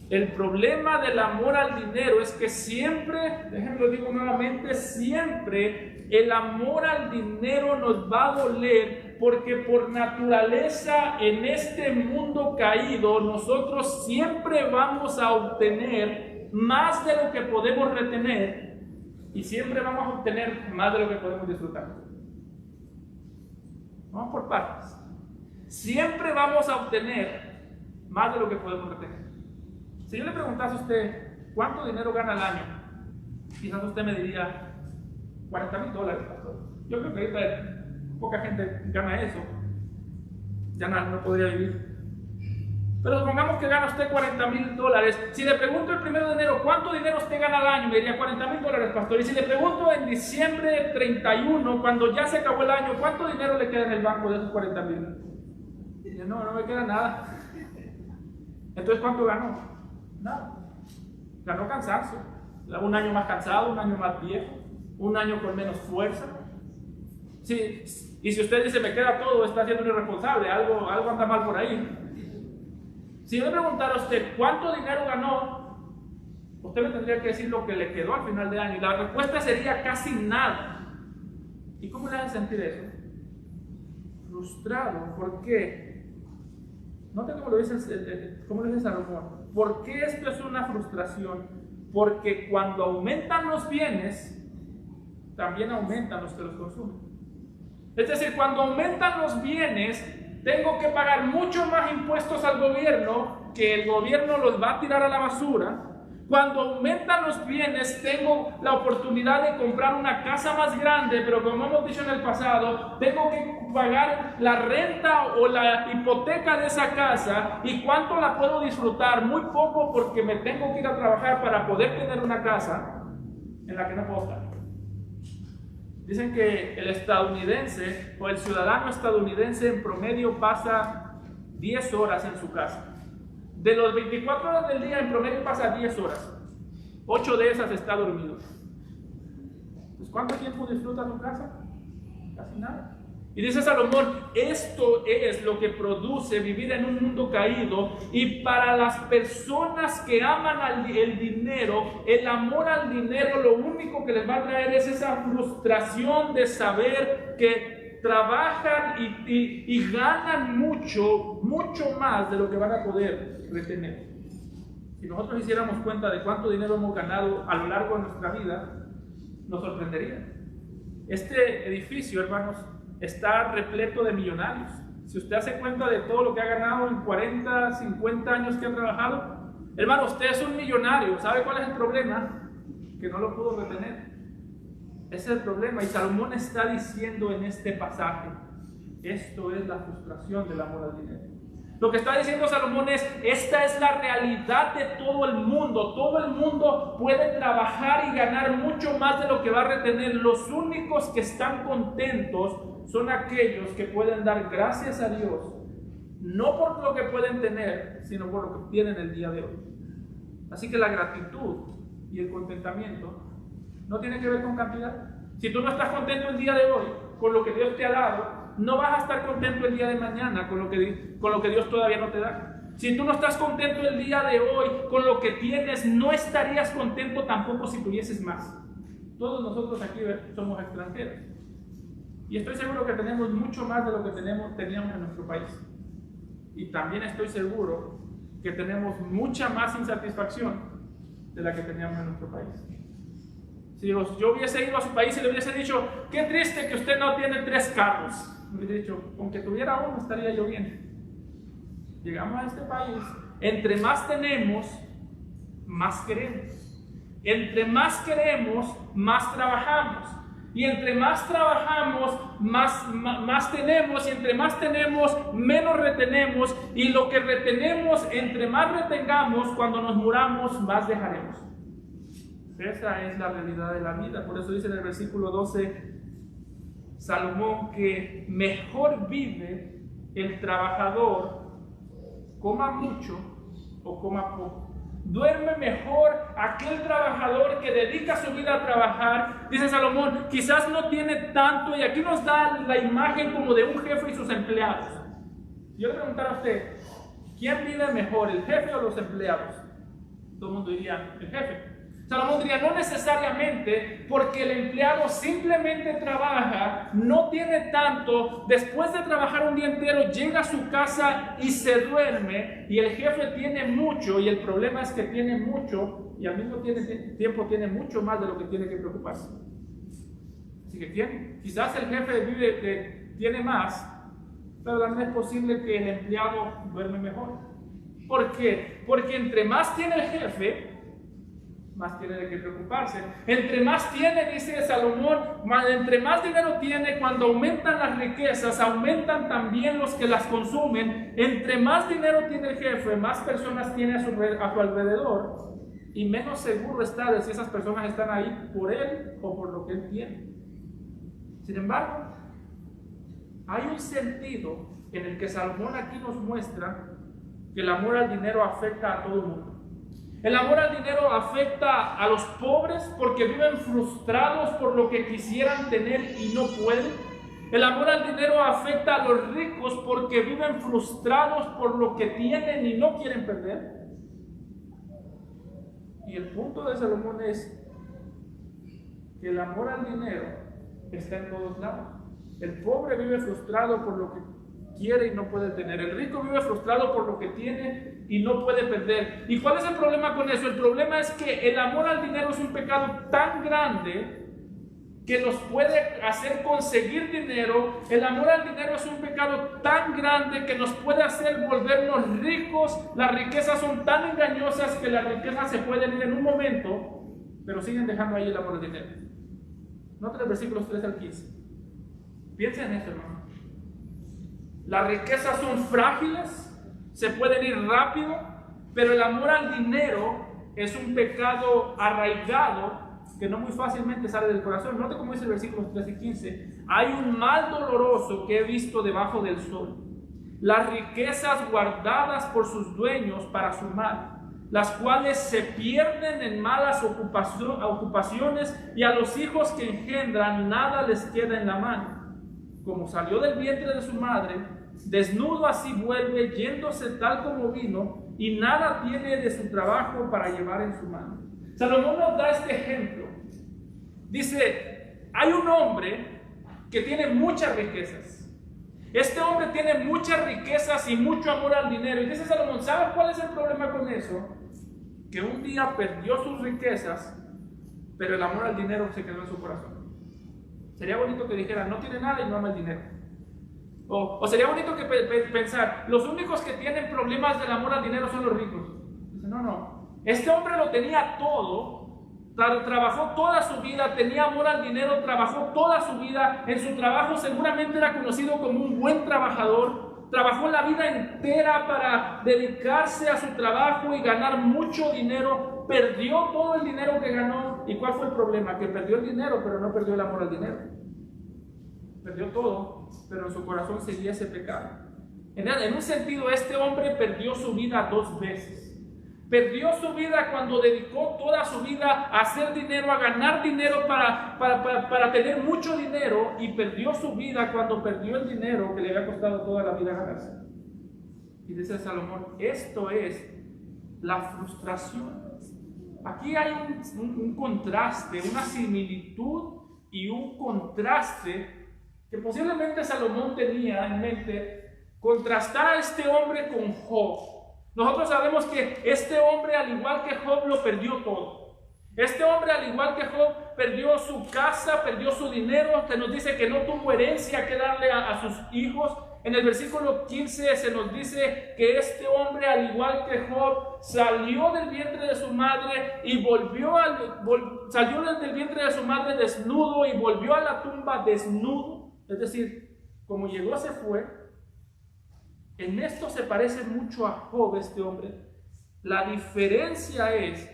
el problema del amor al dinero es que siempre, déjenme lo digo nuevamente, siempre el amor al dinero nos va a doler porque por naturaleza en este mundo caído nosotros siempre vamos a obtener más de lo que podemos retener y siempre vamos a obtener más de lo que podemos disfrutar. Vamos por partes. Siempre vamos a obtener más de lo que podemos retener. Si yo le preguntase a usted cuánto dinero gana al año, quizás usted me diría $40,000, pastor. Yo creo que ahorita poca gente gana eso. Ya no podría vivir. Pero supongamos que gana usted $40,000. Si le pregunto el 1 de enero, ¿cuánto dinero usted gana al año? Me diría $40,000, pastor. Y si le pregunto en diciembre 31, cuando ya se acabó el año, ¿cuánto dinero le queda en el banco de esos $40,000? Diría, no me queda nada. Entonces, ¿cuánto ganó? Nada. Ganó cansancio. Un año más cansado, un año más viejo, un año con menos fuerza. Sí, y si usted dice me queda todo, está siendo un irresponsable, algo anda mal por ahí. Si yo le preguntara a usted cuánto dinero ganó, usted me tendría que decir lo que le quedó al final de año y la respuesta sería casi nada. ¿Y cómo le hace sentir eso? Frustrado. ¿Por qué? Note cómo lo dice Salomón. ¿Por qué esto es una frustración? Porque cuando aumentan los bienes, también aumentan los que los consumen. Es decir, cuando aumentan los bienes, tengo que pagar mucho más impuestos al gobierno, que el gobierno los va a tirar a la basura. Cuando aumentan los bienes, tengo la oportunidad de comprar una casa más grande, pero como hemos dicho en el pasado, tengo que pagar la renta o la hipoteca de esa casa. ¿Y cuánto la puedo disfrutar? Muy poco, porque me tengo que ir a trabajar para poder tener una casa en la que no puedo estar. Dicen que el estadounidense o el ciudadano estadounidense en promedio pasa 10 horas en su casa. De los 24 horas del día, en promedio pasa 10 horas. 8 de esas está dormido. Pues, ¿cuánto tiempo disfruta tu casa? Casi nada. Y dice Salomón, esto es lo que produce vivir en un mundo caído. Y para las personas que aman el dinero, el amor al dinero lo único que les va a traer es esa frustración de saber que trabajan y ganan mucho más de lo que van a poder retener. Si nosotros hiciéramos cuenta de cuánto dinero hemos ganado a lo largo de nuestra vida, nos sorprendería. Este edificio, hermanos, está repleto de millonarios. Si usted hace cuenta de todo lo que ha ganado en 40, 50 años que ha trabajado, hermano, usted es un millonario. ¿Sabe cuál es el problema? Que no lo pudo retener. Ese es el problema. Y Salomón está diciendo en este pasaje, esto es la frustración del amor al dinero. Lo que está diciendo Salomón es, esta es la realidad de todo el mundo. Todo el mundo puede trabajar y ganar mucho más de lo que va a retener. Los únicos que están contentos son aquellos que pueden dar gracias a Dios, no por lo que pueden tener, sino por lo que tienen el día de hoy. Así que la gratitud y el contentamiento no tiene que ver con cantidad. Si tú no estás contento el día de hoy con lo que Dios te ha dado, no vas a estar contento el día de mañana con lo que Dios todavía no te da. Si tú no estás contento el día de hoy con lo que tienes, no estarías contento tampoco si tuvieses más. Todos nosotros aquí somos extranjeros. Y estoy seguro que tenemos mucho más de lo que teníamos en nuestro país. Y también estoy seguro que tenemos mucha más insatisfacción de la que teníamos en nuestro país. Si yo hubiese ido a su país y le hubiese dicho, qué triste que usted no tiene 3 carros, me hubiese dicho, aunque tuviera uno estaría yo bien. Llegamos a este país, entre más tenemos, más queremos. Entre más queremos, más trabajamos. Y entre más trabajamos, más tenemos, y entre más tenemos, menos retenemos, y lo que retenemos, entre más retengamos, cuando nos muramos, más dejaremos. Esa es la realidad de la vida. Por eso dice en el versículo 12, Salomón, que mejor vive el trabajador, coma mucho o coma poco. Duerme mejor aquel trabajador que dedica su vida a trabajar. Dice Salomón, quizás no tiene tanto, y aquí nos da la imagen como de un jefe y sus empleados. Si yo le preguntara a usted, ¿quién vive mejor, el jefe o los empleados? Todo el mundo diría, el jefe. Salomón diría, no necesariamente, porque el empleado simplemente trabaja, no tiene tanto, después de trabajar un día entero llega a su casa y se duerme, y el jefe tiene mucho, y el problema es que tiene mucho, y al mismo tiempo tiene mucho más de lo que tiene que preocuparse. Así que quizás el jefe tiene más, pero también es posible que el empleado duerme mejor. ¿Por qué? Porque entre más tiene el jefe, más tiene de qué preocuparse. Entre más tiene, dice Salomón, entre más dinero tiene, cuando aumentan las riquezas, aumentan también los que las consumen. Entre más dinero tiene el jefe, más personas tiene a su alrededor, y menos seguro está de si esas personas están ahí por él o por lo que él tiene. Sin embargo, hay un sentido en el que Salomón aquí nos muestra que el amor al dinero afecta a todo el mundo. El amor al dinero afecta a los pobres porque viven frustrados por lo que quisieran tener y no pueden. El amor al dinero afecta a los ricos porque viven frustrados por lo que tienen y no quieren perder. Y el punto de Salomón es que el amor al dinero está en todos lados. El pobre vive frustrado por lo que quiere y no puede tener. El rico vive frustrado por lo que tiene y no puede perder. ¿Y cuál es el problema con eso? El problema es que el amor al dinero es un pecado tan grande que nos puede hacer conseguir dinero. El amor al dinero es un pecado tan grande que nos puede hacer volvernos ricos. Las riquezas son tan engañosas que las riquezas se pueden ir en un momento, pero siguen dejando ahí el amor al dinero. Noten los versículos 3 al 15. Piensen en eso, hermano. Las riquezas son frágiles, se pueden ir rápido, pero el amor al dinero es un pecado arraigado que no muy fácilmente sale del corazón. Note cómo dice el versículo 13 y 15. Hay un mal doloroso que he visto debajo del sol. Las riquezas guardadas por sus dueños para su mal, las cuales se pierden en malas ocupaciones, y a los hijos que engendran nada les queda en la mano. como salió del vientre de su madre, desnudo así vuelve, yéndose tal como vino, y nada tiene de su trabajo para llevar en su mano. Salomón nos da este ejemplo. Dice, hay un hombre que tiene muchas riquezas. Este hombre tiene muchas riquezas y mucho amor al dinero. Y dice Salomón, ¿sabes cuál es el problema con eso? Que un día perdió sus riquezas, pero el amor al dinero se quedó en su corazón. Sería bonito que dijera, no tiene nada y no ama el dinero. O sería bonito que pensar, los únicos que tienen problemas del amor al dinero son los ricos. Dice, no. Este hombre lo tenía todo, trabajó toda su vida, tenía amor al dinero, trabajó toda su vida. En su trabajo seguramente era conocido como un buen trabajador. Trabajó la vida entera para dedicarse a su trabajo y ganar mucho dinero. Perdió todo el dinero que ganó. ¿Y cuál fue el problema? Que perdió el dinero, pero no perdió el amor al dinero. Perdió todo, pero en su corazón seguía ese pecado. En un sentido, este hombre perdió su vida 2 veces. Perdió su vida cuando dedicó toda su vida a hacer dinero, a ganar dinero para tener mucho dinero, y perdió su vida cuando perdió el dinero que le había costado toda la vida ganarse. Y dice Salomón, esto es la frustración. Aquí hay un contraste, una similitud y un contraste que posiblemente Salomón tenía en mente, contrastar a este hombre con Job. Nosotros sabemos que este hombre, al igual que Job, lo perdió todo. Este hombre, al igual que Job, perdió su casa, perdió su dinero. Se nos dice que no tuvo herencia que darle a sus hijos. En el versículo 15 se nos dice que este hombre, al igual que Job, salió del vientre de su madre y salió del vientre de su madre desnudo y volvió a la tumba desnudo. Es decir, como llegó se fue. En esto se parece mucho a Job, este hombre. La diferencia es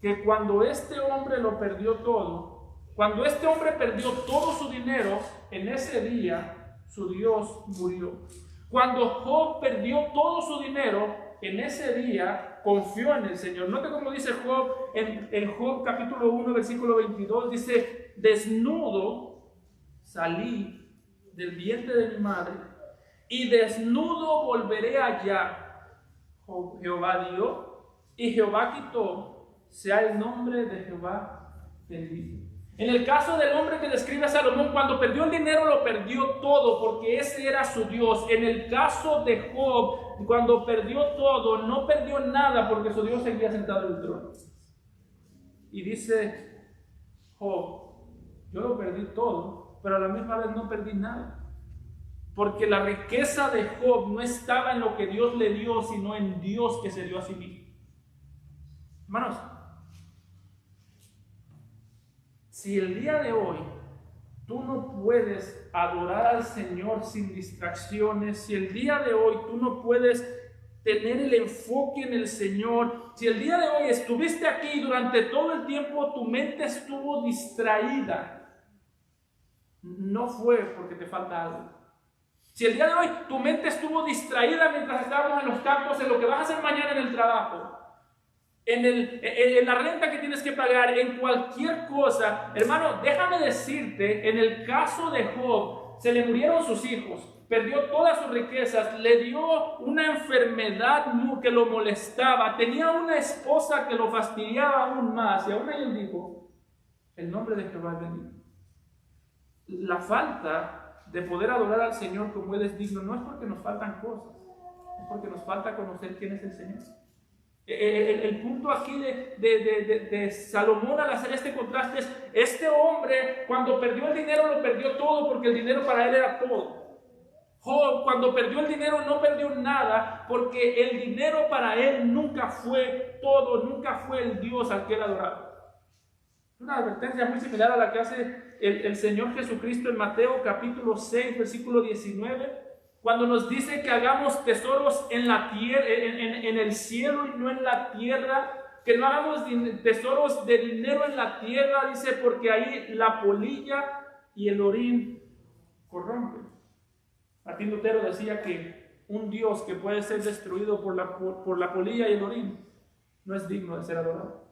que cuando este hombre lo perdió todo, cuando este hombre perdió todo su dinero, en ese día su Dios murió. Cuando Job perdió todo su dinero, en ese día confió en el Señor. Note cómo dice Job en Job capítulo 1, versículo 22, dice, desnudo salí del vientre de mi madre, y desnudo volveré allá. Jehová dio y Jehová quitó, sea el nombre de Jehová bendito. En el caso del hombre que describe Salomón, cuando perdió el dinero lo perdió todo, porque ese era su Dios. En el caso de Job, cuando perdió todo, no perdió nada, porque su Dios seguía sentado en el trono. Y dice Job, yo lo perdí todo, pero a la misma vez no perdí nada. Porque la riqueza de Job no estaba en lo que Dios le dio, sino en Dios que se dio a sí mismo. Hermanos, si el día de hoy tú no puedes adorar al Señor sin distracciones, si el día de hoy tú no puedes tener el enfoque en el Señor, si el día de hoy estuviste aquí durante todo el tiempo, tu mente estuvo distraída, no fue porque te falta algo. Si el día de hoy tu mente estuvo distraída mientras estábamos en los campos, en lo que vas a hacer mañana en el trabajo, en la renta que tienes que pagar, en cualquier cosa, hermano, déjame decirte, en el caso de Job, se le murieron sus hijos, perdió todas sus riquezas, le dio una enfermedad que lo molestaba, tenía una esposa que lo fastidiaba aún más, y aún él dijo, el nombre de Jehová es bendito. La falta de poder adorar al Señor como Él es digno no es porque nos faltan cosas, es porque nos falta conocer quién es el Señor. El punto aquí de Salomón al hacer este contraste es, este hombre cuando perdió el dinero lo perdió todo, porque el dinero para él era todo. Job cuando perdió el dinero no perdió nada, porque el dinero para él nunca fue todo, nunca fue el Dios al que él adoraba. Una advertencia muy similar a la que hace el Señor Jesucristo en Mateo capítulo 6 versículo 19, cuando nos dice que hagamos tesoros en la tierra, en el cielo y no en la tierra, que no hagamos tesoros de dinero en la tierra, dice, porque ahí la polilla y el orín corrompen. Martín Lutero decía que un Dios que puede ser destruido por la polilla y el orín no es digno de ser adorado.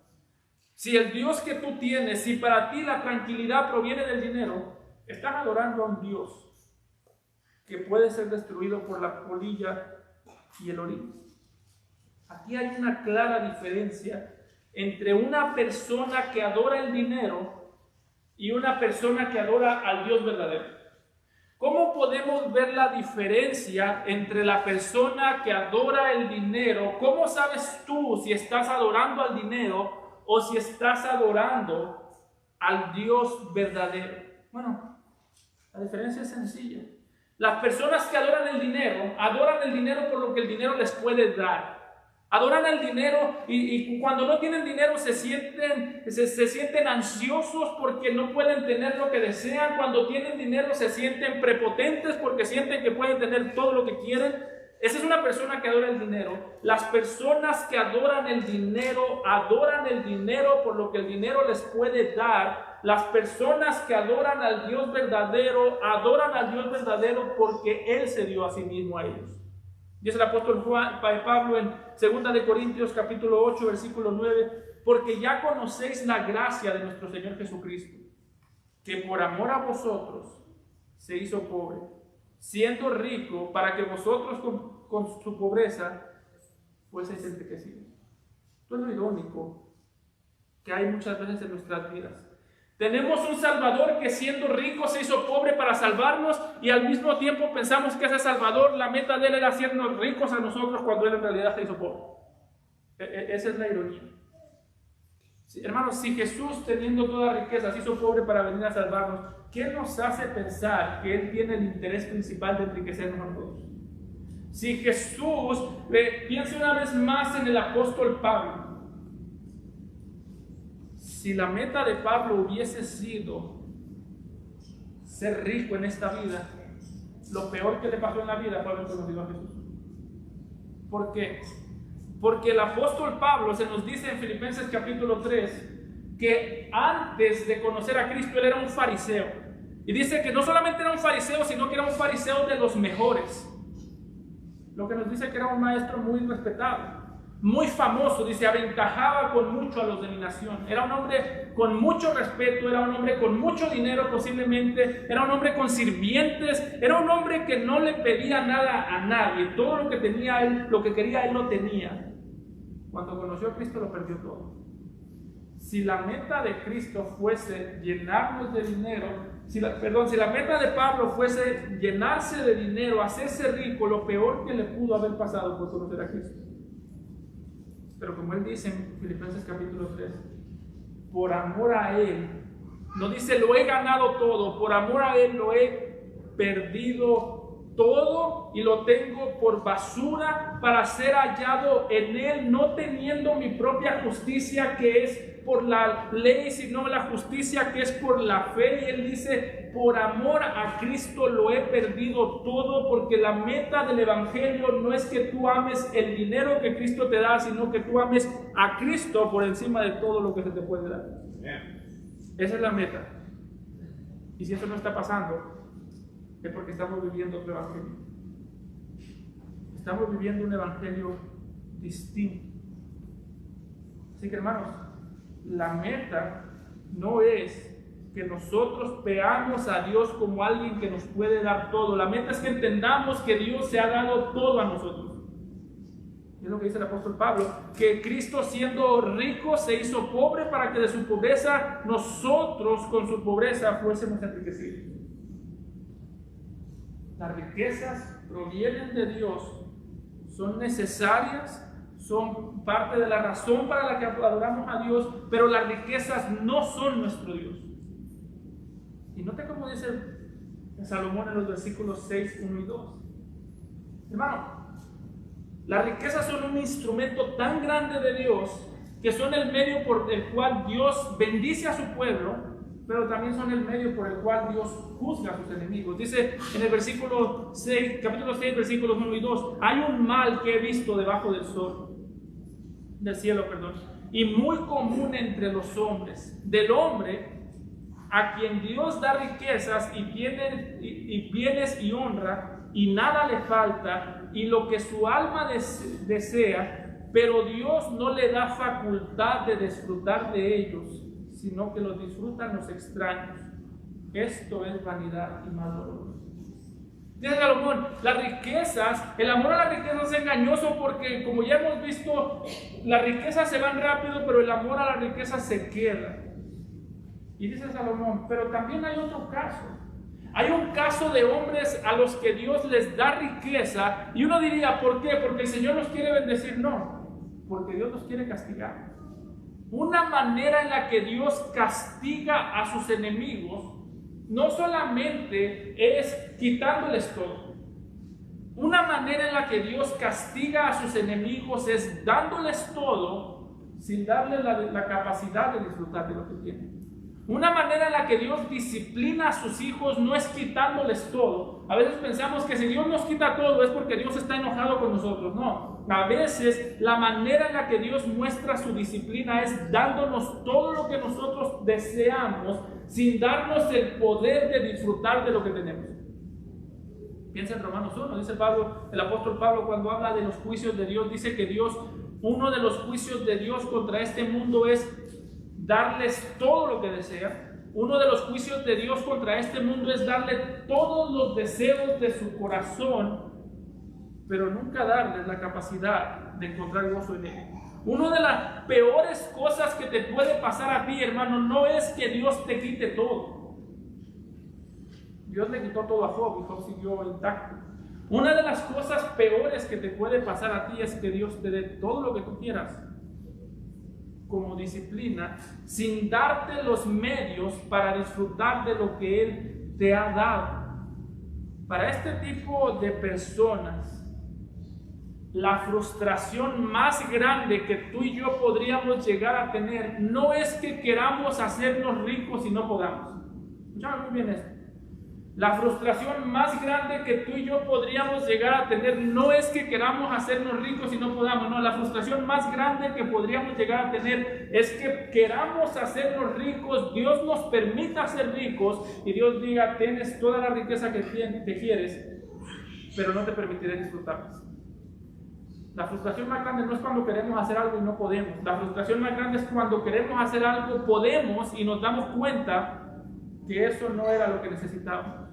Si el Dios que tú tienes, si para ti la tranquilidad proviene del dinero, estás adorando a un Dios que puede ser destruido por la polilla y el orín. Aquí hay una clara diferencia entre una persona que adora el dinero y una persona que adora al Dios verdadero. ¿Cómo podemos ver la diferencia entre la persona que adora el dinero? ¿Cómo sabes tú si estás adorando al dinero o si estás adorando al Dios verdadero? Bueno, la diferencia es sencilla. Las personas que adoran el dinero por lo que el dinero les puede dar. Adoran el dinero y cuando no tienen dinero se sienten ansiosos porque no pueden tener lo que desean. Cuando tienen dinero se sienten prepotentes porque sienten que pueden tener todo lo que quieren. Esa es una persona que adora el dinero. Las personas que adoran el dinero por lo que el dinero les puede dar. Las personas que adoran al Dios verdadero porque Él se dio a sí mismo a ellos. Dice el apóstol Pablo en 2 de Corintios capítulo 8 versículo 9, porque ya conocéis la gracia de nuestro Señor Jesucristo, que por amor a vosotros se hizo pobre, siendo rico para que vosotros con su pobreza fueseis enriquecidos. Esto es lo irónico que hay muchas veces en nuestras vidas. Tenemos un Salvador que siendo rico se hizo pobre para salvarnos y al mismo tiempo pensamos que ese Salvador, la meta de él era hacernos ricos a nosotros cuando él en realidad se hizo pobre. Esa es la ironía. Sí, hermanos, si Jesús teniendo toda riqueza se hizo pobre para venir a salvarnos, ¿qué nos hace pensar que él tiene el interés principal de enriquecernos a nosotros? Si Jesús, piense una vez más en el apóstol Pablo. Si la meta de Pablo hubiese sido ser rico en esta vida, lo peor que le pasó en la vida fue haber conocido a Jesús. ¿Por qué? Porque el apóstol Pablo se nos dice en Filipenses capítulo 3 que antes de conocer a Cristo él era un fariseo. Y dice que no solamente era un fariseo, sino que era un fariseo de los mejores. Lo que nos dice que era un maestro muy respetado, muy famoso, dice, aventajaba con mucho a los de mi nación. Era un hombre con mucho respeto, era un hombre con mucho dinero posiblemente, era un hombre con sirvientes, era un hombre que no le pedía nada a nadie. Todo lo que tenía él, lo que quería él lo tenía. Cuando conoció a Cristo lo perdió todo. Si la meta de Cristo fuese llenarnos de dinero, si la meta de Pablo fuese llenarse de dinero, hacerse rico, lo peor que le pudo haber pasado fue conocer a Cristo. Pero como él dice en Filipenses capítulo 3, por amor a él, no dice lo he ganado todo, por amor a él lo he perdido todo y lo tengo por basura para ser hallado en él, no teniendo mi propia justicia que es por la ley, sino la justicia que es por la fe. Y él dice, por amor a Cristo lo he perdido todo, porque la meta del evangelio no es que tú ames el dinero que Cristo te da, sino que tú ames a Cristo por encima de todo lo que se te puede dar. Esa es la meta. Y si eso no está pasando, es porque estamos viviendo otro evangelio. Estamos viviendo un evangelio distinto. Así que, hermanos, la meta no es que nosotros veamos a Dios como alguien que nos puede dar todo. La meta es que entendamos que Dios se ha dado todo a nosotros. Es lo que dice el apóstol Pablo, que Cristo siendo rico se hizo pobre para que de su pobreza nosotros con su pobreza fuésemos enriquecidos. Las riquezas provienen de Dios, son necesarias, son parte de la razón para la que adoramos a Dios, pero las riquezas no son nuestro Dios. Y note cómo dice Salomón en los versículos 6, 1 y 2. Hermano, las riquezas son un instrumento tan grande de Dios que son el medio por el cual Dios bendice a su pueblo, pero también son el medio por el cual Dios juzga a sus enemigos. Dice en el versículo 6, capítulo 6, versículos 1 y 2, hay un mal que he visto debajo del cielo, y muy común entre los hombres, del hombre a quien Dios da riquezas y bienes y honra, y nada le falta, y lo que su alma desea, pero Dios no le da facultad de disfrutar de ellos, sino que los disfrutan los extraños. Esto es vanidad y mal dolor. Dice Salomón, las riquezas, el amor a las riquezas es engañoso porque, como ya hemos visto, las riquezas se van rápido, pero el amor a las riquezas se queda. Y dice Salomón, pero también hay otro caso. Hay un caso de hombres a los que Dios les da riqueza, y uno diría, ¿por qué? ¿Porque el Señor los quiere bendecir? No, porque Dios los quiere castigar. Una manera en la que Dios castiga a sus enemigos no solamente es quitándoles todo. Una manera en la que Dios castiga a sus enemigos es dándoles todo sin darles la capacidad de disfrutar de lo que tienen. Una manera en la que Dios disciplina a sus hijos no es quitándoles todo. A veces pensamos que si Dios nos quita todo es porque Dios está enojado con nosotros. No, a veces la manera en la que Dios muestra su disciplina es dándonos todo lo que nosotros deseamos sin darnos el poder de disfrutar de lo que tenemos. Piensa en Romanos 1, dice Pablo, el apóstol Pablo, cuando habla de los juicios de Dios, dice que uno de los juicios de Dios contra este mundo es darles todo lo que desean. Uno de los juicios de Dios contra este mundo es darle todos los deseos de su corazón, pero nunca darles la capacidad de encontrar gozo en él. Una de las peores cosas que te puede pasar a ti, hermano, no es que Dios te quite todo. Dios le quitó todo a Job y Job siguió intacto. Una de las cosas peores que te puede pasar a ti es que Dios te dé todo lo que tú quieras como disciplina, sin darte los medios para disfrutar de lo que Él te ha dado. Para este tipo de personas, la frustración más grande que tú y yo podríamos llegar a tener no es que queramos hacernos ricos y no podamos. Escúchame muy bien esto. La frustración más grande que tú y yo podríamos llegar a tener no es que queramos hacernos ricos y no podamos. No, la frustración más grande que podríamos llegar a tener es que queramos hacernos ricos, Dios nos permita ser ricos y Dios diga, tienes toda la riqueza que quieres, pero no te permitiré disfrutarlas. La frustración más grande no es cuando queremos hacer algo y no podemos. La frustración más grande es cuando queremos hacer algo, podemos y nos damos cuenta que eso no era lo que necesitábamos.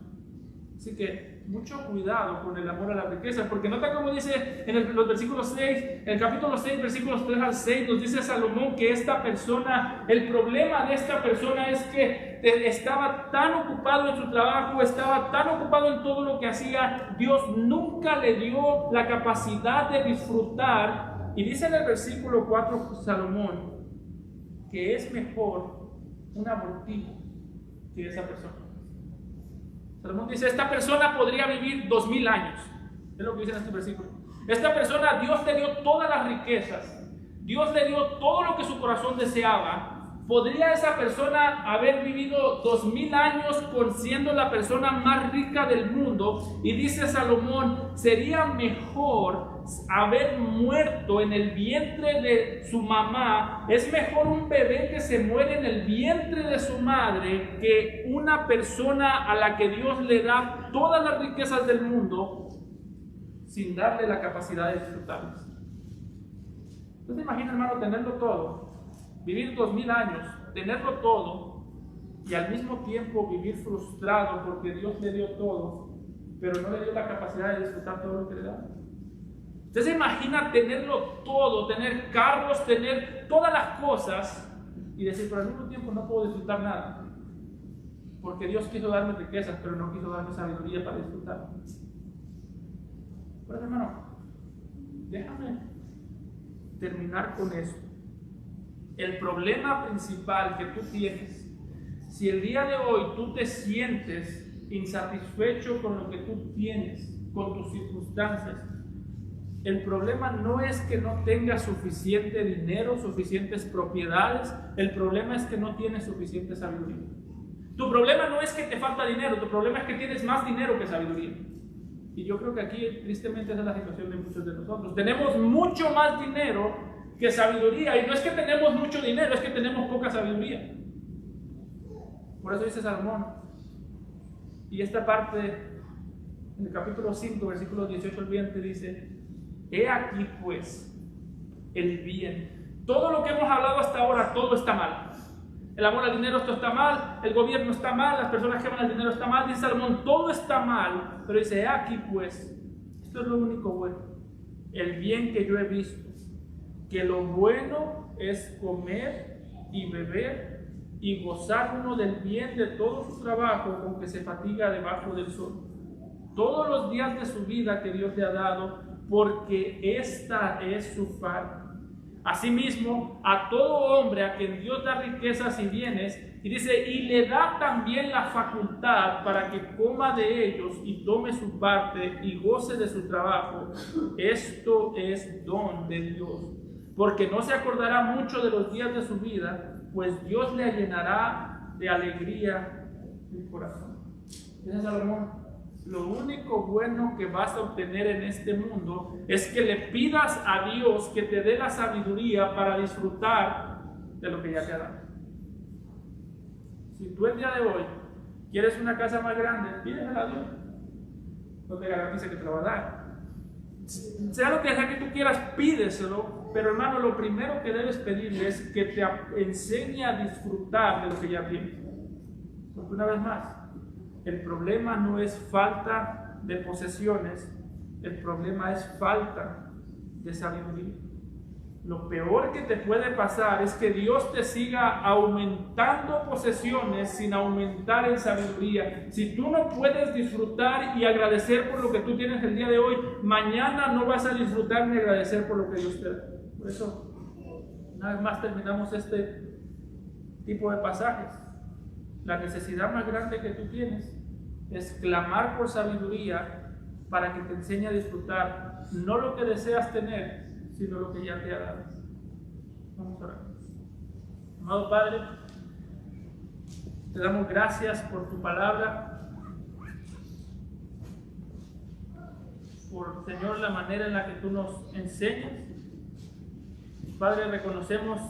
Así que mucho cuidado con el amor a la riqueza, porque nota como dice en los versículos 6, en el capítulo 6, versículos 3 al 6, nos dice Salomón que esta persona, el problema de esta persona es que estaba tan ocupado en su trabajo, estaba tan ocupado en todo lo que hacía, Dios nunca le dio la capacidad de disfrutar. Y dice en el versículo 4 Salomón que es mejor un abortivo que esa persona. Salomón dice, esta persona podría vivir 2000 años. Es lo que dice en este versículo. Esta persona, Dios le dio todas las riquezas, Dios le dio todo lo que su corazón deseaba. ¿Podría esa persona haber vivido 2000 años siendo la persona más rica del mundo? Y dice Salomón, sería mejor haber muerto en el vientre de su mamá. Es mejor un bebé que se muere en el vientre de su madre que una persona a la que Dios le da todas las riquezas del mundo sin darle la capacidad de disfrutarlas. Entonces imagina, hermano, tenerlo todo, vivir 2000 años, tenerlo todo y al mismo tiempo vivir frustrado porque Dios le dio todo, pero no le dio la capacidad de disfrutar todo lo que le da. Usted se imagina tenerlo todo, tener carros, tener todas las cosas y decir, pero al mismo tiempo no puedo disfrutar nada. Porque Dios quiso darme riquezas, pero no quiso darme sabiduría para disfrutar. Pero hermano, déjame terminar con esto. El problema principal que tú tienes, si el día de hoy tú te sientes insatisfecho con lo que tú tienes, con tus circunstancias, el problema no es que no tengas suficiente dinero, suficientes propiedades, el problema es que no tienes suficiente sabiduría. Tu problema no es que te falta dinero, tu problema es que tienes más dinero que sabiduría. Y yo creo que aquí tristemente esa es la situación de muchos de nosotros. Tenemos mucho más dinero que sabiduría, y no es que tenemos mucho dinero, es que tenemos poca sabiduría. Por eso dice Salomón, y esta parte, en el capítulo 5, versículo 18 al 20, dice, he aquí pues el bien. Todo lo que hemos hablado hasta ahora, todo está mal. El amor al dinero, esto está mal, el gobierno está mal, las personas que aman al dinero está mal. Dice Salomón, todo está mal, pero dice, aquí pues, esto es lo único bueno, el bien que yo he visto, que lo bueno es comer y beber y gozar uno del bien de todo su trabajo, aunque se fatiga debajo del sol, todos los días de su vida que Dios le ha dado, porque esta es su parte. Asimismo, a todo hombre a quien Dios da riquezas y bienes, y dice, y le da también la facultad para que coma de ellos y tome su parte y goce de su trabajo, esto es don de Dios, porque no se acordará mucho de los días de su vida, pues Dios le llenará de alegría el corazón. Dice Salomón, lo único bueno que vas a obtener en este mundo es que le pidas a Dios que te dé la sabiduría para disfrutar de lo que ya te ha dado. Si tú el día de hoy quieres una casa más grande, pídesela a Dios. No te garantiza que te la va a dar. Sea lo que sea que tú quieras, pídeselo. Pero hermano, lo primero que debes pedirle es que te enseñe a disfrutar de lo que ya tienes. Porque una vez más, el problema no es falta de posesiones, el problema es falta de sabiduría. Lo peor que te puede pasar es que Dios te siga aumentando posesiones sin aumentar en sabiduría. Si tú no puedes disfrutar y agradecer por lo que tú tienes el día de hoy, mañana no vas a disfrutar ni agradecer por lo que Dios te da. Por eso, una vez más terminamos este tipo de pasajes. La necesidad más grande que tú tienes es clamar por sabiduría para que te enseñe a disfrutar no lo que deseas tener, sino lo que ya te ha dado. Vamos a orar. Amado Padre, te damos gracias por tu palabra, por, Señor, la manera en la que tú nos enseñas. Padre, reconocemos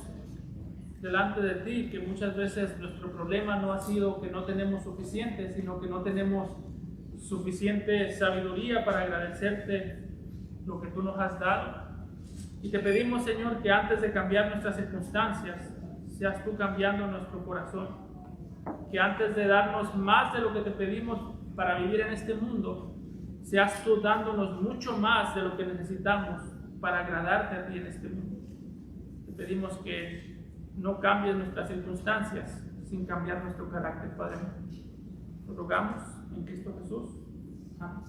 delante de ti que muchas veces nuestro problema no ha sido que no tenemos suficiente, sino que no tenemos suficiente sabiduría para agradecerte lo que tú nos has dado. Y te pedimos, Señor, que antes de cambiar nuestras circunstancias, seas tú cambiando nuestro corazón. Que antes de darnos más de lo que te pedimos para vivir en este mundo, seas tú dándonos mucho más de lo que necesitamos para agradarte a ti en este mundo. Te pedimos que no cambies nuestras circunstancias sin cambiar nuestro carácter, Padre. Lo rogamos en Cristo Jesús. Amén.